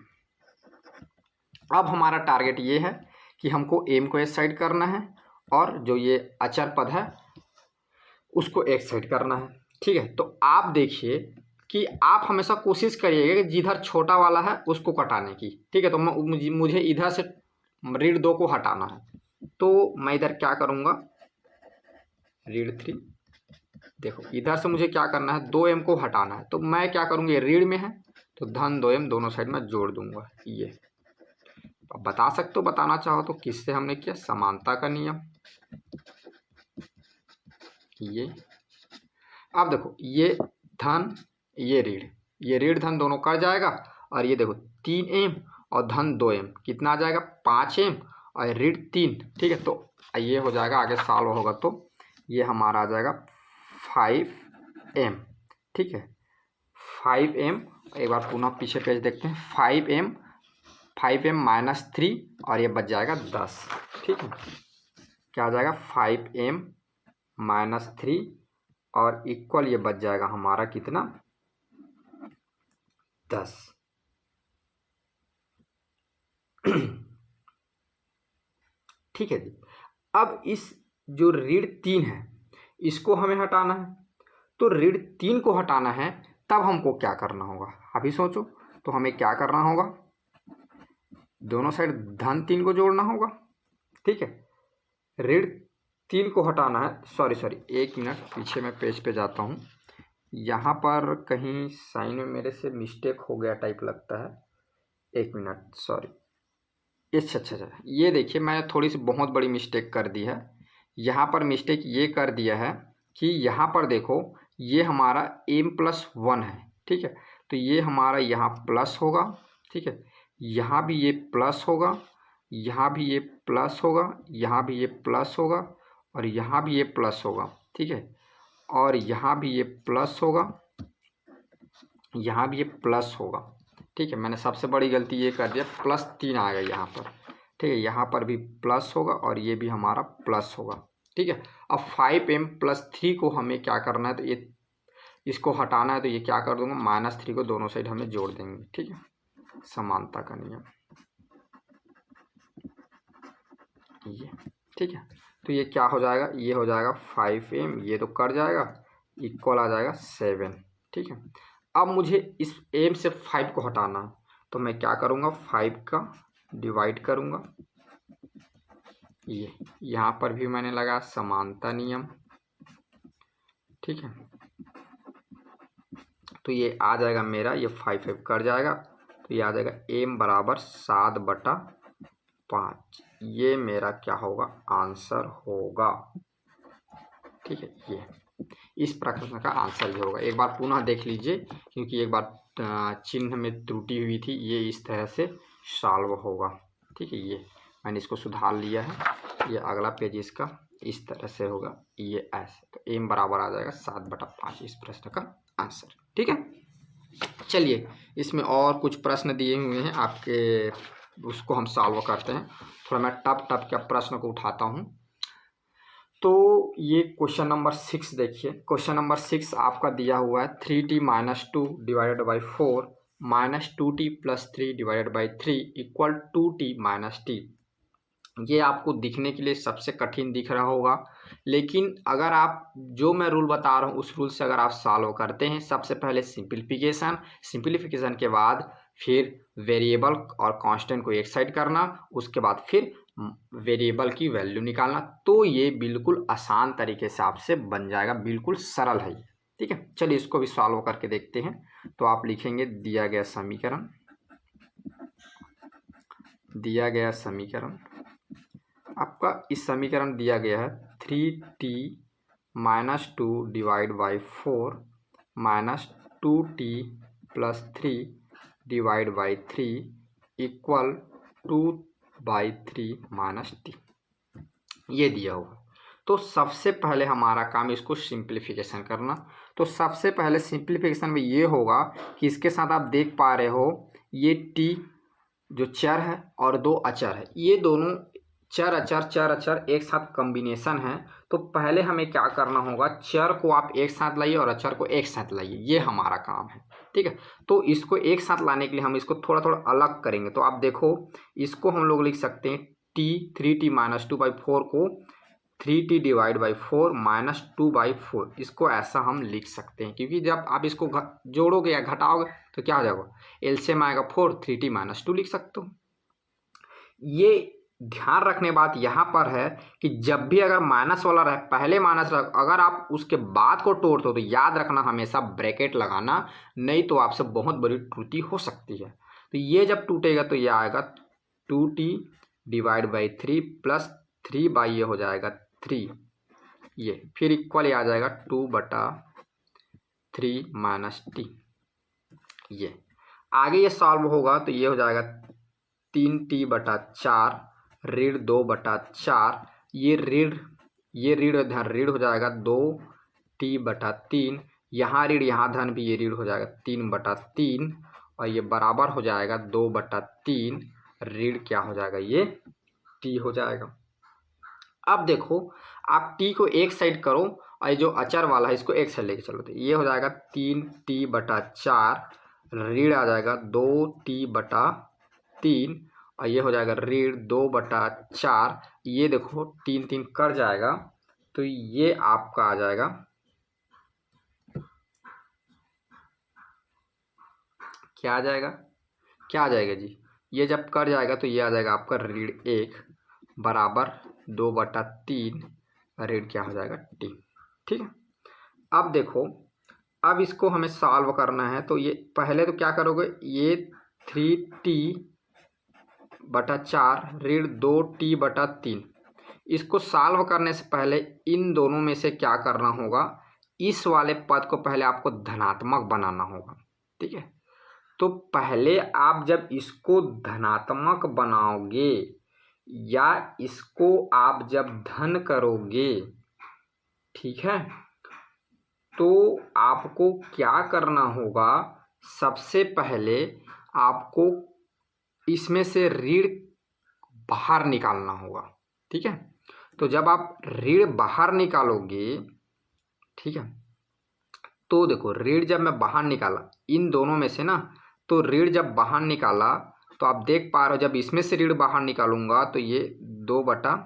अब हमारा टारगेट ये है कि हमको m को एक साइड करना है और जो ये अचर पद है उसको एक साइड करना है। ठीक है, तो आप देखिए कि आप हमेशा कोशिश करिएगा कि जिधर छोटा वाला है उसको कटाने की। ठीक है, तो मुझे इधर से ऋण 2 को हटाना है, तो मैं इधर क्या करूँगा, ऋण 3। देखो इधर से मुझे क्या करना है, 2m को हटाना है, तो मैं क्या करूँगा, ये ऋण में है तो धन 2m दोनों साइड में जोड़ दूंगा ये। अब बता सकते हो, बताना चाहो तो, किससे हमने किया, समानता का नियम ये। अब देखो ये धन ये ऋण धन दोनों कट जाएगा, और ये देखो 3m और धन 2m कितना आ जाएगा, 5m और ऋण 3। ठीक है, तो ये हो जाएगा, आगे सॉल्व होगा तो ये हमारा आ जाएगा 5m। ठीक है, 5m, एक बार पुनः पीछे पेज देखते हैं, 5m माइनस 3 और ये बच जाएगा 10। ठीक है, क्या आ जाएगा, 5m माइनस 3 और इक्वल ये बच जाएगा हमारा कितना, 10। ठीक है जी, अब इस जो ऋण 3 है इसको हमें हटाना है, तो ऋण 3 को हटाना है, तब हमको क्या करना होगा, अभी सोचो। तो हमें क्या करना होगा, दोनों साइड धन 3 को जोड़ना होगा। ठीक है, ऋण 3 को हटाना है, सॉरी 1 मिनट पीछे मैं पेज पे जाता हूँ, यहाँ पर कहीं साइन में मेरे से मिस्टेक हो गया टाइप लगता है, 1 मिनट, सॉरी। अच्छा, ये देखिए मैंने थोड़ी सी बहुत बड़ी मिस्टेक कर दी है। यहाँ पर मिस्टेक ये कर दिया है कि यहाँ पर देखो ये हमारा m+1 है। ठीक है, तो ये हमारा यहाँ प्लस होगा। ठीक है, यहाँ भी ये प्लस होगा, यहाँ भी ये प्लस होगा, यहाँ भी ये प्लस होगा और यहाँ भी ये प्लस होगा। ठीक है, और यहाँ भी ये प्लस होगा, यहाँ भी ये प्लस होगा। ठीक है, मैंने सबसे बड़ी गलती ये कर दिया, +3 आ गया यहाँ पर। ठीक है, यहाँ पर भी प्लस होगा और ये भी हमारा प्लस होगा। ठीक है, अब 5m + 3 को हमें क्या करना है, तो ये इसको हटाना है, तो ये क्या कर दूंगा, -3 को दोनों साइड हमें जोड़ देंगे। ठीक है, समानता का नियम ये। ठीक है, तो ये क्या हो जाएगा, ये हो जाएगा 5m, ये तो कट जाएगा, इक्वल आ जाएगा 7। ठीक है, अब मुझे इस m से 5 को हटाना है, तो मैं क्या करूँगा, 5 का डिवाइड करूँगा, ये यहाँ पर भी मैंने लगाया समानता नियम। ठीक है, तो ये आ जाएगा मेरा, ये 5 कट जाएगा, तो ये आ जाएगा m बराबर 7/5। ये मेरा क्या होगा, आंसर होगा। ठीक है, ये इस प्रश्न का आंसर ये होगा। एक बार पुनः देख लीजिए, क्योंकि एक बार चिन्ह में त्रुटि हुई थी। ये इस तरह से सॉल्व होगा, ठीक है। ये मैंने इसको सुधार लिया है। ये अगला पेज इसका इस तरह से होगा, ये ऐसे। तो m बराबर आ जाएगा 7/5 इस प्रश्न का आंसर, ठीक है। चलिए, इसमें और कुछ प्रश्न दिए हुए हैं आपके, उसको हम सॉल्व करते हैं। थोड़ा मैं टफ के प्रश्न को उठाता हूँ। तो ये क्वेश्चन नंबर 6 देखिए। क्वेश्चन नंबर 6 आपका दिया हुआ है 3t - 2 divided by 4 -2t + 3 divided by 3 = 2t - t। ये आपको दिखने के लिए सबसे कठिन दिख रहा होगा, लेकिन अगर आप जो मैं रूल बता रहा हूँ उस रूल से अगर आप सॉल्व करते हैं, सबसे पहले सिंप्लीफिकेशन के बाद फिर वेरिएबल और कांस्टेंट को एक साइड करना, उसके बाद फिर वेरिएबल की वैल्यू निकालना, तो ये बिल्कुल आसान तरीके से आपसे बन जाएगा। बिल्कुल सरल है ये, ठीक है। चलिए इसको भी सॉल्व करके देखते हैं। तो आप लिखेंगे दिया गया समीकरण आपका, इस समीकरण दिया गया है 3t - 2 divide by 4 -2t + 3 divide by 3 = 2/3 - t, ये दिया हुआ। तो सबसे पहले हमारा काम इसको सिंप्लीफिकेशन करना। तो सबसे पहले सिंप्लीफिकेशन में ये होगा कि इसके साथ आप देख पा रहे हो ये t जो चर है और दो अचर है, ये दोनों चर अचर एक साथ कॉम्बिनेशन है। तो पहले हमें क्या करना होगा, चर को आप एक साथ लाइए और अचर को एक साथ लाइए, ये हमारा काम है, ठीक है। तो इसको एक साथ लाने के लिए हम इसको थोड़ा थोड़ा अलग करेंगे। तो आप देखो, इसको हम लोग लिख सकते हैं 3t - 2/4 को 3t डिवाइड बाई 4 -2/4, इसको ऐसा हम लिख सकते हैं। क्योंकि जब आप इसको जोड़ोगे या घटाओगे तो क्या हो जाएगा, एलसीएम आएगा 4, 3t - 2 लिख सकते हो। ये ध्यान रखने बात यहाँ पर है कि जब भी अगर माइनस वाला रहे, पहले माइनस रहे, अगर आप उसके बाद को तोड़ते हो तो याद रखना हमेशा ब्रैकेट लगाना, नहीं तो आपसे बहुत बड़ी त्रुटि हो सकती है। तो ये जब टूटेगा तो ये आएगा 2t डिवाइड बाई 3 + 3 बाई ये हो जाएगा 3, ये फिर इक्वल आ जाएगा 2/3 - t। ये आगे ये सॉल्व होगा तो ये हो जाएगा 3t/4 ऋण 2/4, ये ऋण ऋण हो जाएगा 2t/3, यहाँ ऋण यहाँ धन भी, ये ऋण हो जाएगा 3/3 और ये बराबर हो जाएगा 2/3, ऋण क्या हो जाएगा, ये t हो जाएगा। अब देखो, आप t को एक साइड करो और ये जो अचर वाला है इसको एक साइड लेके चलो, तो ये हो जाएगा 3t/4, ऋण आ जाएगा 2t/3 और ये हो जाएगा ऋण 2/4। ये देखो 3 3 कर जाएगा, तो ये आपका आ जाएगा, क्या आ जाएगा जी, ये जब कर जाएगा तो ये आ जाएगा आपका ऋण 1 बराबर 2/3, ऋण क्या हो जाएगा t, ठीक है। अब देखो, अब इसको हमें सॉल्व करना है। तो ये पहले तो क्या करोगे, ये 3t/4 ऋण 2t/3, इसको सॉल्व करने से पहले इन दोनों में से क्या करना होगा, इस वाले पद को पहले आपको धनात्मक बनाना होगा, ठीक है। तो पहले आप जब इसको धनात्मक बनाओगे या इसको आप जब धन करोगे, ठीक है, तो आपको क्या करना होगा, सबसे पहले आपको इसमें से ऋण बाहर निकालना होगा, ठीक है। तो जब आप ऋण बाहर निकालोगे, ठीक है, तो देखो ऋण जब मैं बाहर निकाला इन दोनों में से ना, तो ऋण जब बाहर निकाला तो आप देख पा रहे हो, जब इसमें से ऋण बाहर निकालूंगा तो ये 2/4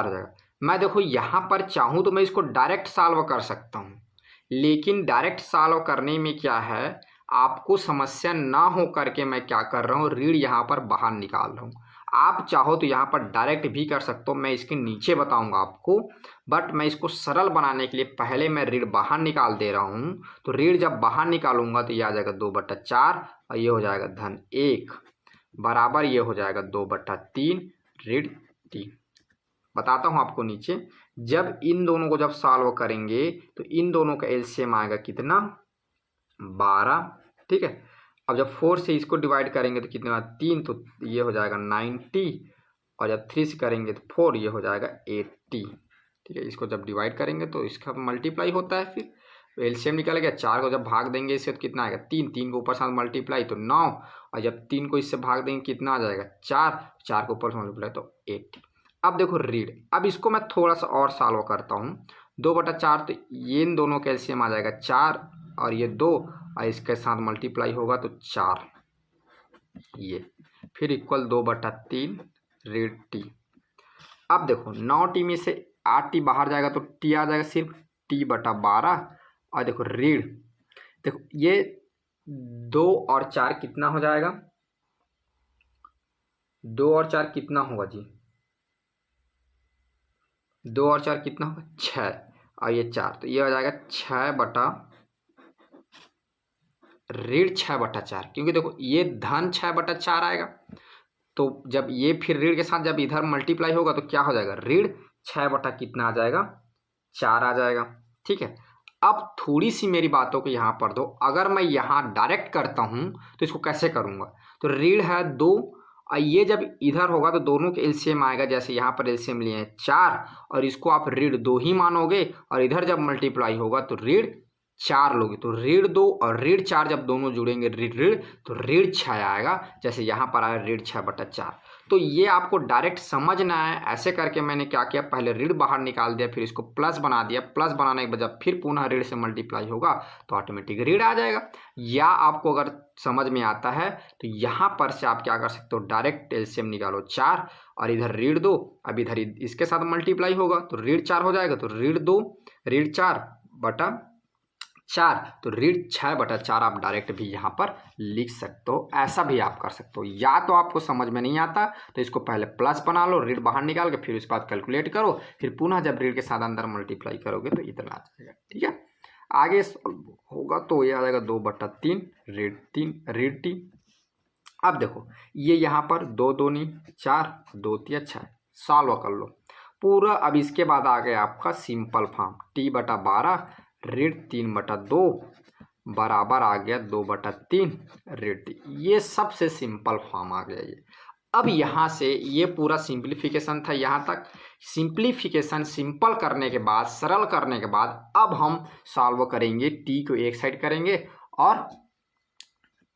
हो जाएगा। मैं देखो यहाँ पर चाहूँ तो मैं इसको डायरेक्ट सॉल्व कर सकता हूँ, लेकिन डायरेक्ट सॉल्व करने में क्या है, आपको समस्या ना हो करके मैं क्या कर रहा हूँ, ऋण यहाँ पर बाहर निकाल रहा हूँ। आप चाहो तो यहाँ पर डायरेक्ट भी कर सकते हो, मैं इसके नीचे बताऊंगा आपको, बट मैं इसको सरल बनाने के लिए पहले मैं ऋण बाहर निकाल दे रहा हूँ। तो ऋण जब बाहर निकालूंगा तो ये आ जाएगा 2/4 और ये हो जाएगा धन 1 बराबर ये हो जाएगा 2/3 ऋण 3। बताता हूँ आपको नीचे। जब इन दोनों को जब सॉल्व करेंगे तो इन दोनों का एलसीएम आएगा कितना, 12, ठीक है। अब जब 4 से इसको डिवाइड करेंगे तो कितना, 3, तो ये हो जाएगा 90, और जब 3 से करेंगे तो 4, ये हो जाएगा 80, ठीक है। इसको जब डिवाइड करेंगे तो इसका मल्टीप्लाई होता है, फिर एलसीएम निकल गया। 4 को जब भाग देंगे इससे तो कितना आएगा, 3, 3 को ऊपर साथ मल्टीप्लाई तो 9, और जब 3 को इससे भाग देंगे कितना आ जाएगा, 4, 4 को ऊपर से मल्टीप्लाई तो 80। अब देखो रीड, अब इसको मैं थोड़ा सा और सॉल्व करता हूँ। 2/4 तो ये इन दोनों का एलसीएम आ जाएगा 4, और ये 2, और इसके साथ मल्टीप्लाई होगा तो 4, ये फिर इक्वल 2/3 रीड टी। अब देखो 9t में से 8t बाहर जाएगा तो t आ जाएगा सिर्फ t/12, और देखो रीड, देखो ये 2 और 4 कितना हो जाएगा, 2 और 4 कितना होगा जी, 2 और 4 कितना होगा, 6, और ये 4, तो ये हो जाएगा 6/4, क्योंकि देखो ये धन 6/4 आएगा, तो जब ये फिर ऋण के साथ जब इधर मल्टीप्लाई होगा तो क्या हो जाएगा, ऋण 6 कितना आ जाएगा, 4 आ जाएगा, ठीक है। अब थोड़ी सी मेरी बातों को यहाँ पर दो, अगर मैं यहाँ डायरेक्ट करता हूँ तो इसको कैसे करूँगा, तो ऋण है 2, और ये जब इधर होगा तो दोनों के एलसीएम आएगा, जैसे यहाँ पर एलसीएम लिए हैं 4, और इसको आप ऋण 2 ही मानोगे, और इधर जब मल्टीप्लाई होगा तो ऋण 4 लोगे, तो ऋण 2 और ऋण 4 जब दोनों जुड़ेंगे ऋण तो ऋण 6 आएगा, जैसे यहाँ पर आया ऋण 6/4। तो ये आपको डायरेक्ट समझना है। ऐसे करके मैंने क्या किया, पहले ऋण बाहर निकाल दिया, फिर इसको प्लस बना दिया, प्लस बनाने के बाद जब फिर पुनः ऋण से मल्टीप्लाई होगा तो ऑटोमेटिक ऋण आ जाएगा। या आपको अगर समझ में आता है तो यहाँ पर से आप क्या कर सकते हो, डायरेक्ट एलसीएम निकालो 4, और इधर ऋण 2, अब इधर इसके साथ मल्टीप्लाई होगा तो ऋण 4 हो जाएगा, तो ऋण 2 ऋण 4/4, तो ऋण 6/4 आप डायरेक्ट भी यहाँ पर लिख सकते हो। ऐसा भी आप कर सकते हो। या तो आपको समझ में नहीं आता तो इसको पहले प्लस बना लो, ऋण बाहर निकाल के फिर उसके बाद कैलकुलेट करो, फिर पुनः जब ऋण के साथ अंदर मल्टीप्लाई करोगे तो इतना आ जाएगा, ठीक है। आगे होगा तो ये आ जाएगा 2/3 ऋण टी। अब देखो ये यहाँ पर 2 दूनी 4, 2 तिया 6, सॉल्व कर लो पूरा। अब इसके बाद आ गया आपका सिंपल फॉर्म, t/12 ऋण 3/2 बराबर आ गया 2/3 ऋण टी। ये सबसे सिंपल फॉर्म आ गया ये। अब यहाँ से ये पूरा सिंप्लीफिकेशन था, यहाँ तक सिंप्लीफिकेशन सिंपल करने के बाद, सरल करने के बाद अब हम सॉल्व करेंगे, टी को एक साइड करेंगे और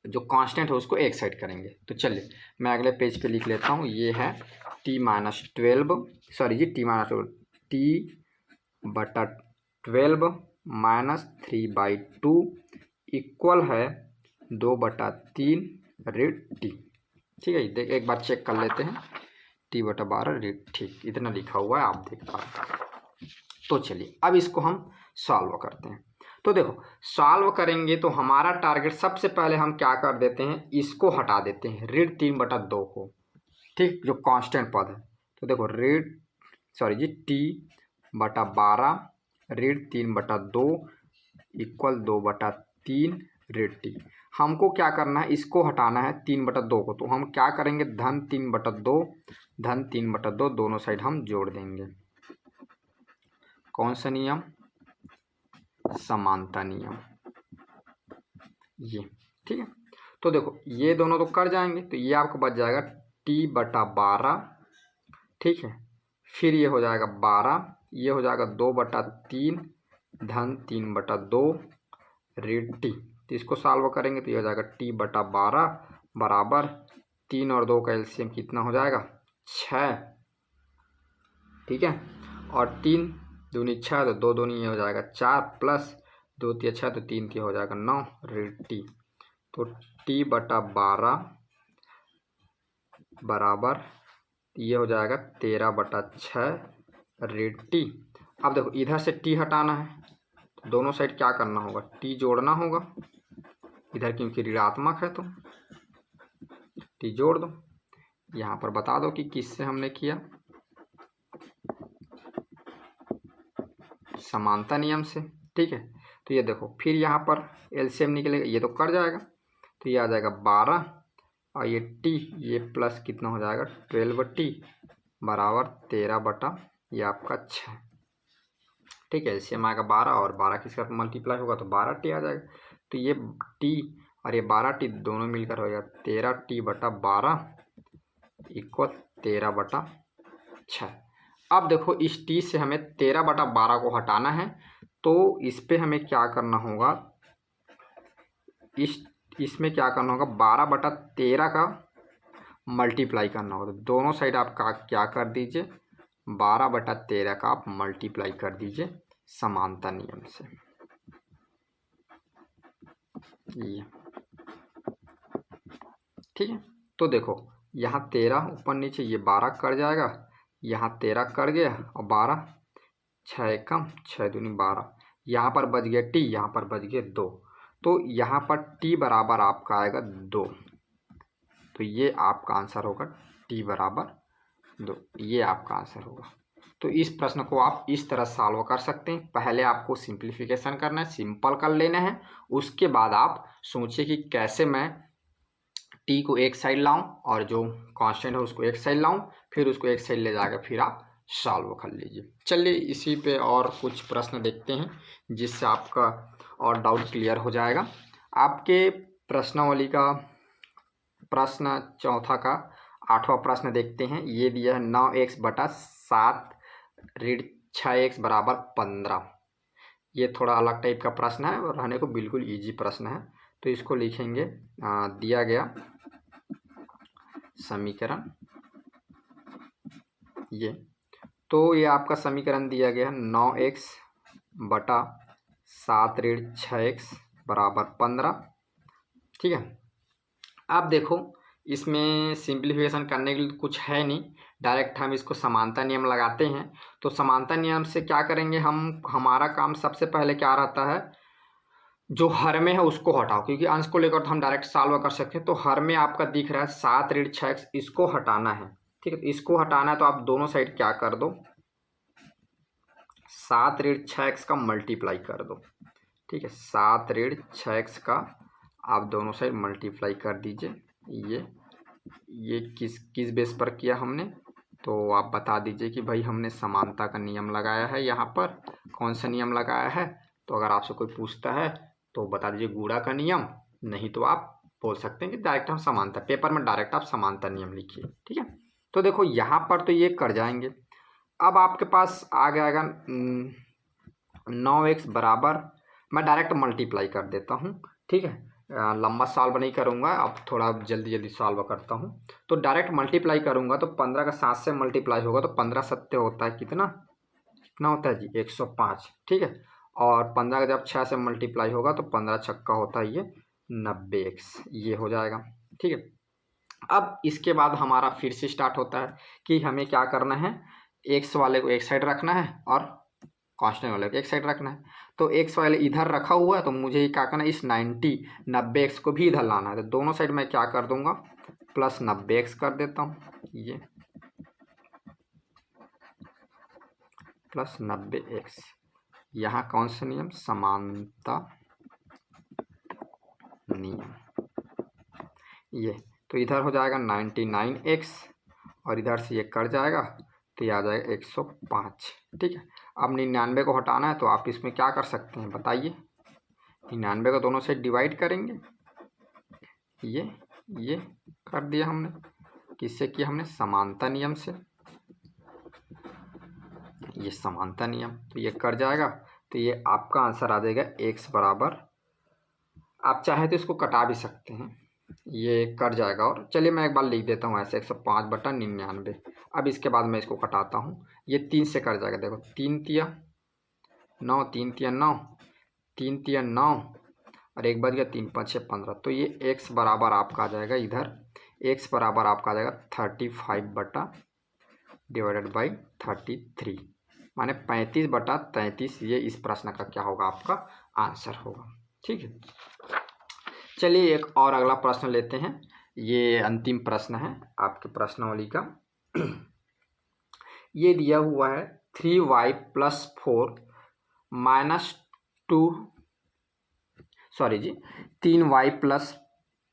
जो कांस्टेंट है उसको एक साइड करेंगे। तो चलिए मैं अगले पेज पे लिख लेता हूँ, ये है t-12, सॉरी जी t-12 t/12 -3/2 इक्वल है 2/3 ऋण टी, ठीक है। देख एक बार चेक कर लेते हैं, t/12 ऋण, ठीक इतना लिखा हुआ है, आप देख पा रहे हैं। तो चलिए अब इसको हम सॉल्व करते हैं। तो देखो सॉल्व करेंगे तो हमारा टारगेट, सबसे पहले हम क्या कर देते हैं, इसको हटा देते हैं ऋण 3/2 को, ठीक, जो कांस्टेंट पद है। तो देखो ऋण सॉरी जी t/12 ऋण 3/2 इक्वल 2/3 ऋण टी। हमको क्या करना है, इसको हटाना है 3/2 को, तो हम क्या करेंगे, धन 3/2 दोनों साइड हम जोड़ देंगे। कौन सा नियम, समानता नियम, ये ठीक है। तो देखो ये दोनों तो कर जाएंगे, तो ये आपको बच जाएगा t/12, ठीक है। फिर ये हो जाएगा 12, ये हो जाएगा 2/3 धन 3/2 ऋण टी। तो इसको सॉल्व करेंगे तो ये हो जाएगा t/12 बराबर 3 और 2 का एलसीएम कितना हो जाएगा, 6, ठीक है। और 3 दूनी 6, तो 2 दूनी ये हो जाएगा 4, प्लस 2 तिया 6, तो 3 तिया हो जाएगा 9 ऋण टी। तो t/12 बराबर ये हो जाएगा 13/6 ऋण टी। अब देखो इधर से t हटाना है, तो दोनों साइड क्या करना होगा, t जोड़ना होगा इधर, क्योंकि ऋणात्मक है तो t जोड़ दो। यहाँ पर बता दो कि किससे हमने किया, समानता नियम से, ठीक है। तो ये देखो फिर यहाँ पर एलसीएम निकलेगा, ये तो कट जाएगा, तो ये आ जाएगा 12, और ये टी, ये प्लस कितना हो जाएगा 12t, बराबर 13/, ये आपका 6। ठीक है, इससे आएगा 12 और 12 किसका मल्टीप्लाई होगा तो 12t आ जाएगा। तो ये t और ये 12t दोनों मिलकर हो जाएगा 13t/12 इक्वल 13/6। अब देखो इस t से हमें 13/12 को हटाना है, तो इस पे हमें क्या करना होगा, इसमें क्या करना होगा, 12/13 का मल्टीप्लाई करना होगा। तो दोनों साइड आप क्या कर दीजिए, 12/13 का आप मल्टीप्लाई कर दीजिए समानता नियम से। ये ठीक है, तो देखो यहाँ 13 ऊपर नीचे, ये 12 कट जाएगा, यहाँ 13 कट गया और 12, 6 एकम 6 दूनी 12, यहाँ पर बच गया t, यहाँ पर बच गया 2, तो यहाँ पर t बराबर आपका आएगा 2। तो ये आपका आंसर होगा t बराबर 2, ये आपका आंसर होगा। तो इस प्रश्न को आप इस तरह सॉल्व कर सकते हैं। पहले आपको सिंप्लीफिकेशन करना है, सिंपल कर लेना है, उसके बाद आप सोचिए कि कैसे मैं t को एक साइड लाऊं और जो कांस्टेंट है उसको एक साइड लाऊं, फिर उसको एक साइड ले जाकर फिर आप सॉल्व कर लीजिए। चलिए इसी पे और कुछ प्रश्न देखते हैं जिससे आपका और डाउट क्लियर हो जाएगा। आपके प्रश्नावली का प्रश्न चौथा का 8वां प्रश्न देखते हैं। ये दिया है 9x/7 ऋण 6x बराबर 15। ये थोड़ा अलग टाइप का प्रश्न है और रहने को बिल्कुल इजी प्रश्न है। तो इसको लिखेंगे दिया गया समीकरण, ये तो ये आपका समीकरण दिया गया 9x/7 ऋण 6x बराबर 15। ठीक है, अब देखो इसमें सिंप्लीफिकेशन करने के लिए कुछ है नहीं, डायरेक्ट हम इसको समानता नियम लगाते हैं। तो समानता नियम से क्या करेंगे हम, हमारा काम सबसे पहले क्या रहता है, जो हर में है उसको हटाओ, क्योंकि अंश को लेकर तो हम डायरेक्ट सॉल्व कर सकते हैं। तो हर में आपका दिख रहा है 7 ऋण 6x, इसको हटाना है। ठीक है, इसको हटाना है तो आप दोनों साइड क्या कर दो, 7 ऋण 6x का मल्टीप्लाई कर दो। ठीक है, 7 ऋण 6x का आप दोनों साइड मल्टीप्लाई कर दीजिए। ये किस बेस पर किया हमने, तो आप बता दीजिए कि भाई हमने समानता का नियम लगाया है। यहाँ पर कौन सा नियम लगाया है, तो अगर आपसे कोई पूछता है तो बता दीजिए गुणा का नियम, नहीं तो आप बोल सकते हैं कि डायरेक्ट हम समानता, पेपर में डायरेक्ट आप समानता नियम लिखिए। ठीक है, तो देखो यहाँ पर तो ये कर जाएंगे। अब आपके पास आ जाएगा 9x बराबर, मैं डायरेक्ट मल्टीप्लाई कर देता हूँ। ठीक है, लंबा सॉल्व नहीं करूँगा, अब थोड़ा जल्दी सॉल्व करता हूँ। तो डायरेक्ट मल्टीप्लाई करूँगा तो 15 का 7 से मल्टीप्लाई होगा तो 15 सत्ते होता है कितना होता है जी 105। ठीक है, और 15 का जब 6 से मल्टीप्लाई होगा तो 15 छक्का होता है ये 90x, ये हो जाएगा। ठीक है, अब इसके बाद हमारा फिर से स्टार्ट होता है कि हमें क्या करना है, x वाले को एक साइड रखना है और कांस्टेंट वाले को एक साइड रखना है। तो x वाले इधर रखा हुआ है तो मुझे क्या करना है, इस 90x को भी इधर लाना है। तो दोनों साइड मैं क्या कर दूंगा, प्लस 90x कर देता हूँ, ये प्लस 90x। यहाँ कौन सा नियम, समानता नियम। ये तो इधर हो जाएगा 99x और इधर से ये कट जाएगा तो ये आ जाएगा 105। ठीक है, अब 99 को हटाना है तो आप इसमें क्या कर सकते हैं बताइए, 99 को दोनों से डिवाइड करेंगे। ये कर दिया हमने, किससे किया हमने, समानता नियम से, ये समानता नियम, तो ये कर जाएगा। तो ये आपका आंसर आ जाएगा x बराबर, आप चाहे तो इसको कटा भी सकते हैं, ये कट जाएगा। और चलिए मैं एक बार लिख देता हूँ ऐसे 105/99। अब इसके बाद मैं इसको कटाता हूँ, ये 3 से कट जाएगा। देखो 3 तिया 9, 3 तिया 9, 3 तिया 9 और एक बच गया 3 5 6 15। तो ये x बराबर आपका आ जाएगा, इधर x बराबर आपका आ जाएगा 35/33, माने 35/33। ये इस प्रश्न का क्या होगा, आपका आंसर होगा। ठीक है, चलिए एक और अगला प्रश्न लेते हैं। ये अंतिम प्रश्न है आपके प्रश्नावली का। ये दिया हुआ है 3y + 4 - 2 3y +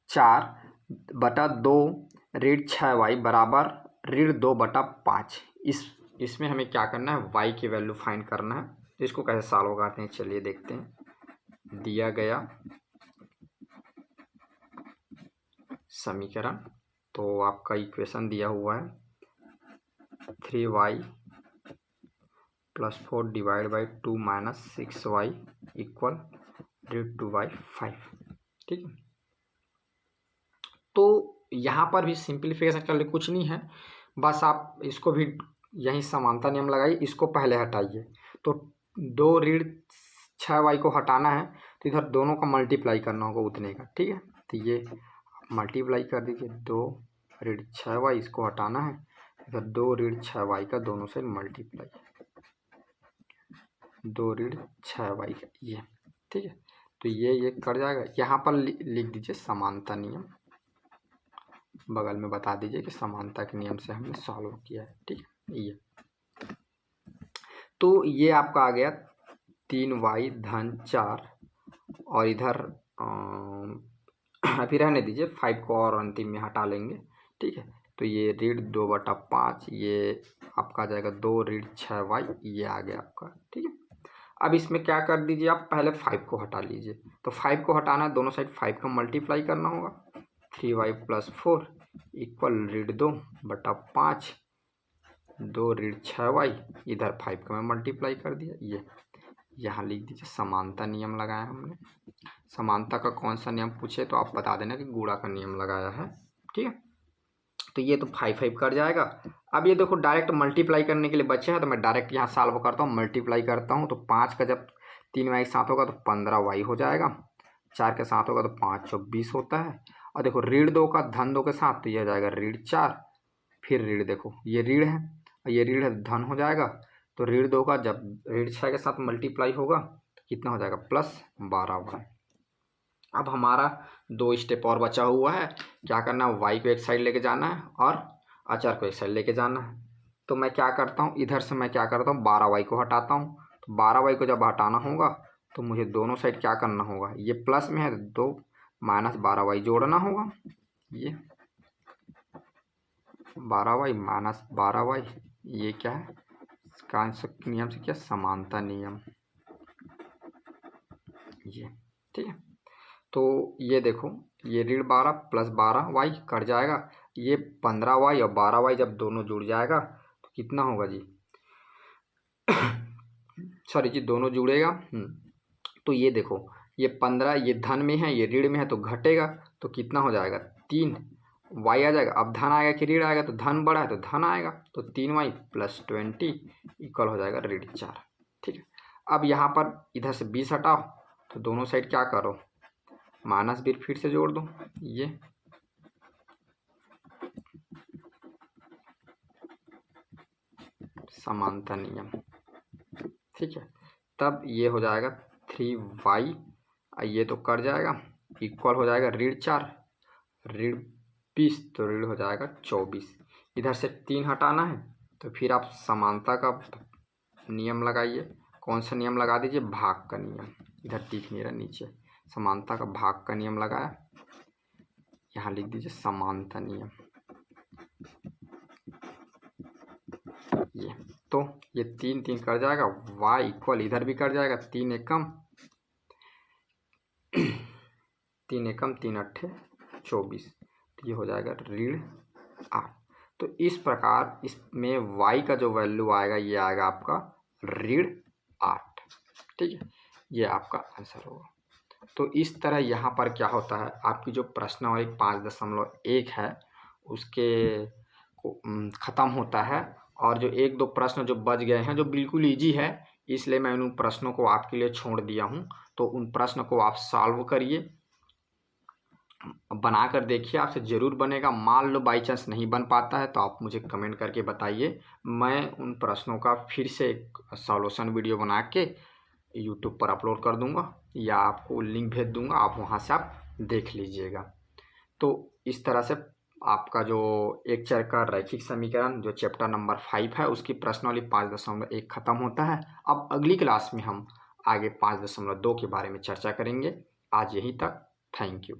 4/2 ऋण 6y बराबर ऋण 2/5। इसमें हमें क्या करना है, y की वैल्यू फाइंड करना है। तो इसको कैसे सॉल्व करते हैं चलिए देखते हैं। दिया गया समीकरण, तो आपका इक्वेशन दिया हुआ है 3y + 4 / 2 - 6y = √2/5। ठीक है, तो यहाँ पर भी सिंप्लीफिकेशन कर ले, कुछ नहीं है, बस आप इसको भी यहीं समानता नियम लगाइए, इसको पहले हटाइए। तो 2 ऋण 6y को हटाना है तो इधर दोनों का मल्टीप्लाई करना होगा उतने का। ठीक है, तो ये मल्टीप्लाई कर दीजिए, 2 ऋण 6y, इसको हटाना है इधर 2 ऋण 6y का दोनों से मल्टीप्लाई, 2 ऋण 6y का ये। ठीक है, तो ये कट जाएगा। यहाँ पर लिख दीजिए समानता नियम, बगल में बता दीजिए कि समानता के नियम से हमने सॉल्व किया है। ठीक है, ये तो ये आपका आ गया 3y - 4 और इधर अभी रहने दीजिए, 5 को और अंतिम में हटा लेंगे। ठीक है, तो ये ऋण 2/5, ये आपका आ जाएगा 2 ऋण 6y, ये आ गया आपका। ठीक है, अब इसमें क्या कर दीजिए, आप पहले 5 को हटा लीजिए। तो 5 को हटाना है, दोनों साइड 5 का मल्टीप्लाई करना होगा। 3y + 4 = ऋण 2/5, 2 ऋण 6y, इधर 5 का मैं मल्टीप्लाई कर दिया। ये यहाँ लिख दीजिए समानता नियम लगाया हमने। समानता का कौन सा नियम पूछे तो आप बता देना कि गुणा का नियम लगाया है। ठीक है, तो ये तो 5 कट जाएगा। अब ये देखो डायरेक्ट मल्टीप्लाई करने के लिए बचे हैं, तो मैं डायरेक्ट यहाँ सॉल्व करता हूँ, मल्टीप्लाई करता हूँ। तो 5 का जब 3y के साथ होगा तो 15y हो जाएगा, 4 के साथ होगा तो 5 × 20 होता है। और देखो ऋण 2 का धन 2 के साथ तो ये हो जाएगा ऋण 4, फिर ऋण, देखो ये ऋण है और ये ऋण है, धन हो जाएगा। तो ऋण 2 का जब ऋण 6 के साथ मल्टीप्लाई होगा तो कितना हो जाएगा, +12y। अब हमारा 2 स्टेप और बचा हुआ है। क्या करना है, y को एक साइड लेके जाना है और अचर को एक साइड लेके जाना है। तो मैं क्या करता हूँ, इधर से मैं क्या करता हूँ, 12y को हटाता हूँ। तो 12y को जब हटाना होगा तो मुझे दोनों साइड क्या करना होगा, ये प्लस में है तो 2 - 12y जोड़ना होगा। ये 12y - 12y, ये क्या है, इसका आंसर नियम से क्या, समानता नियम, ये। ठीक है, तो ये देखो, ये ऋण 12 + 12y कट जाएगा, ये 15y और 12y जब दोनों जुड़ जाएगा तो कितना होगा जी, सॉरी जी, दोनों जुड़ेगा। तो ये देखो, ये 15 ये धन में है, ये ऋण में है, तो घटेगा तो कितना हो जाएगा, 3y आ जाएगा। अब धन आएगा कि ऋण आएगा, तो धन बड़ा है तो धन आएगा, तो 3y + 20 = हो जाएगा ऋण 4। ठीक है, अब यहाँ पर इधर से 20 हटाओ तो दोनों साइड क्या करो, माइनस भी फिर से जोड़ दो, ये समानता नियम। ठीक है, तब ये हो जाएगा 3y, ये तो कट जाएगा, इक्वल हो जाएगा ऋण 4 ऋण 20, तो ऋण हो जाएगा 24। इधर से 3 हटाना है तो फिर आप समानता का नियम लगाइए। कौन सा नियम लगा दीजिए, भाग का नियम। इधर दिख नहीं रहा, नीचे समानता का भाग का नियम लगाया, यहाँ लिख दीजिए समानता नियम, ये। तो ये 3 3 कर जाएगा, y इक्वल इधर भी कर जाएगा, 3 एकम 3 अट्ठे 24, तो ये हो जाएगा ऋण 8। तो इस प्रकार इसमें y का जो वैल्यू आएगा ये आएगा आपका ऋण 8। ठीक है, ये आपका आंसर होगा। तो इस तरह यहाँ पर क्या होता है, आपकी जो प्रश्नावली 5.1 है उसके ख़त्म होता है, और जो 1-2 प्रश्न जो बच गए हैं जो बिल्कुल ईजी है, इसलिए मैं उन प्रश्नों को आपके लिए छोड़ दिया हूँ। तो उन प्रश्न को आप सॉल्व करिए, बना कर देखिए, आपसे ज़रूर बनेगा। मान लो बाई चांस नहीं बन पाता है तो आप मुझे कमेंट करके बताइए, मैं उन प्रश्नों का फिर से एक सॉल्यूशन वीडियो बना के यूट्यूब पर अपलोड कर दूंगा या आपको लिंक भेज दूंगा, आप वहां से आप देख लीजिएगा। तो इस तरह से आपका जो एक चर का रैखिक समीकरण जो चैप्टर नंबर 5 है उसकी प्रश्नावली 5.1 खत्म होता है। अब अगली क्लास में हम आगे 5.2 के बारे में चर्चा करेंगे। आज यहीं तक, थैंक यू।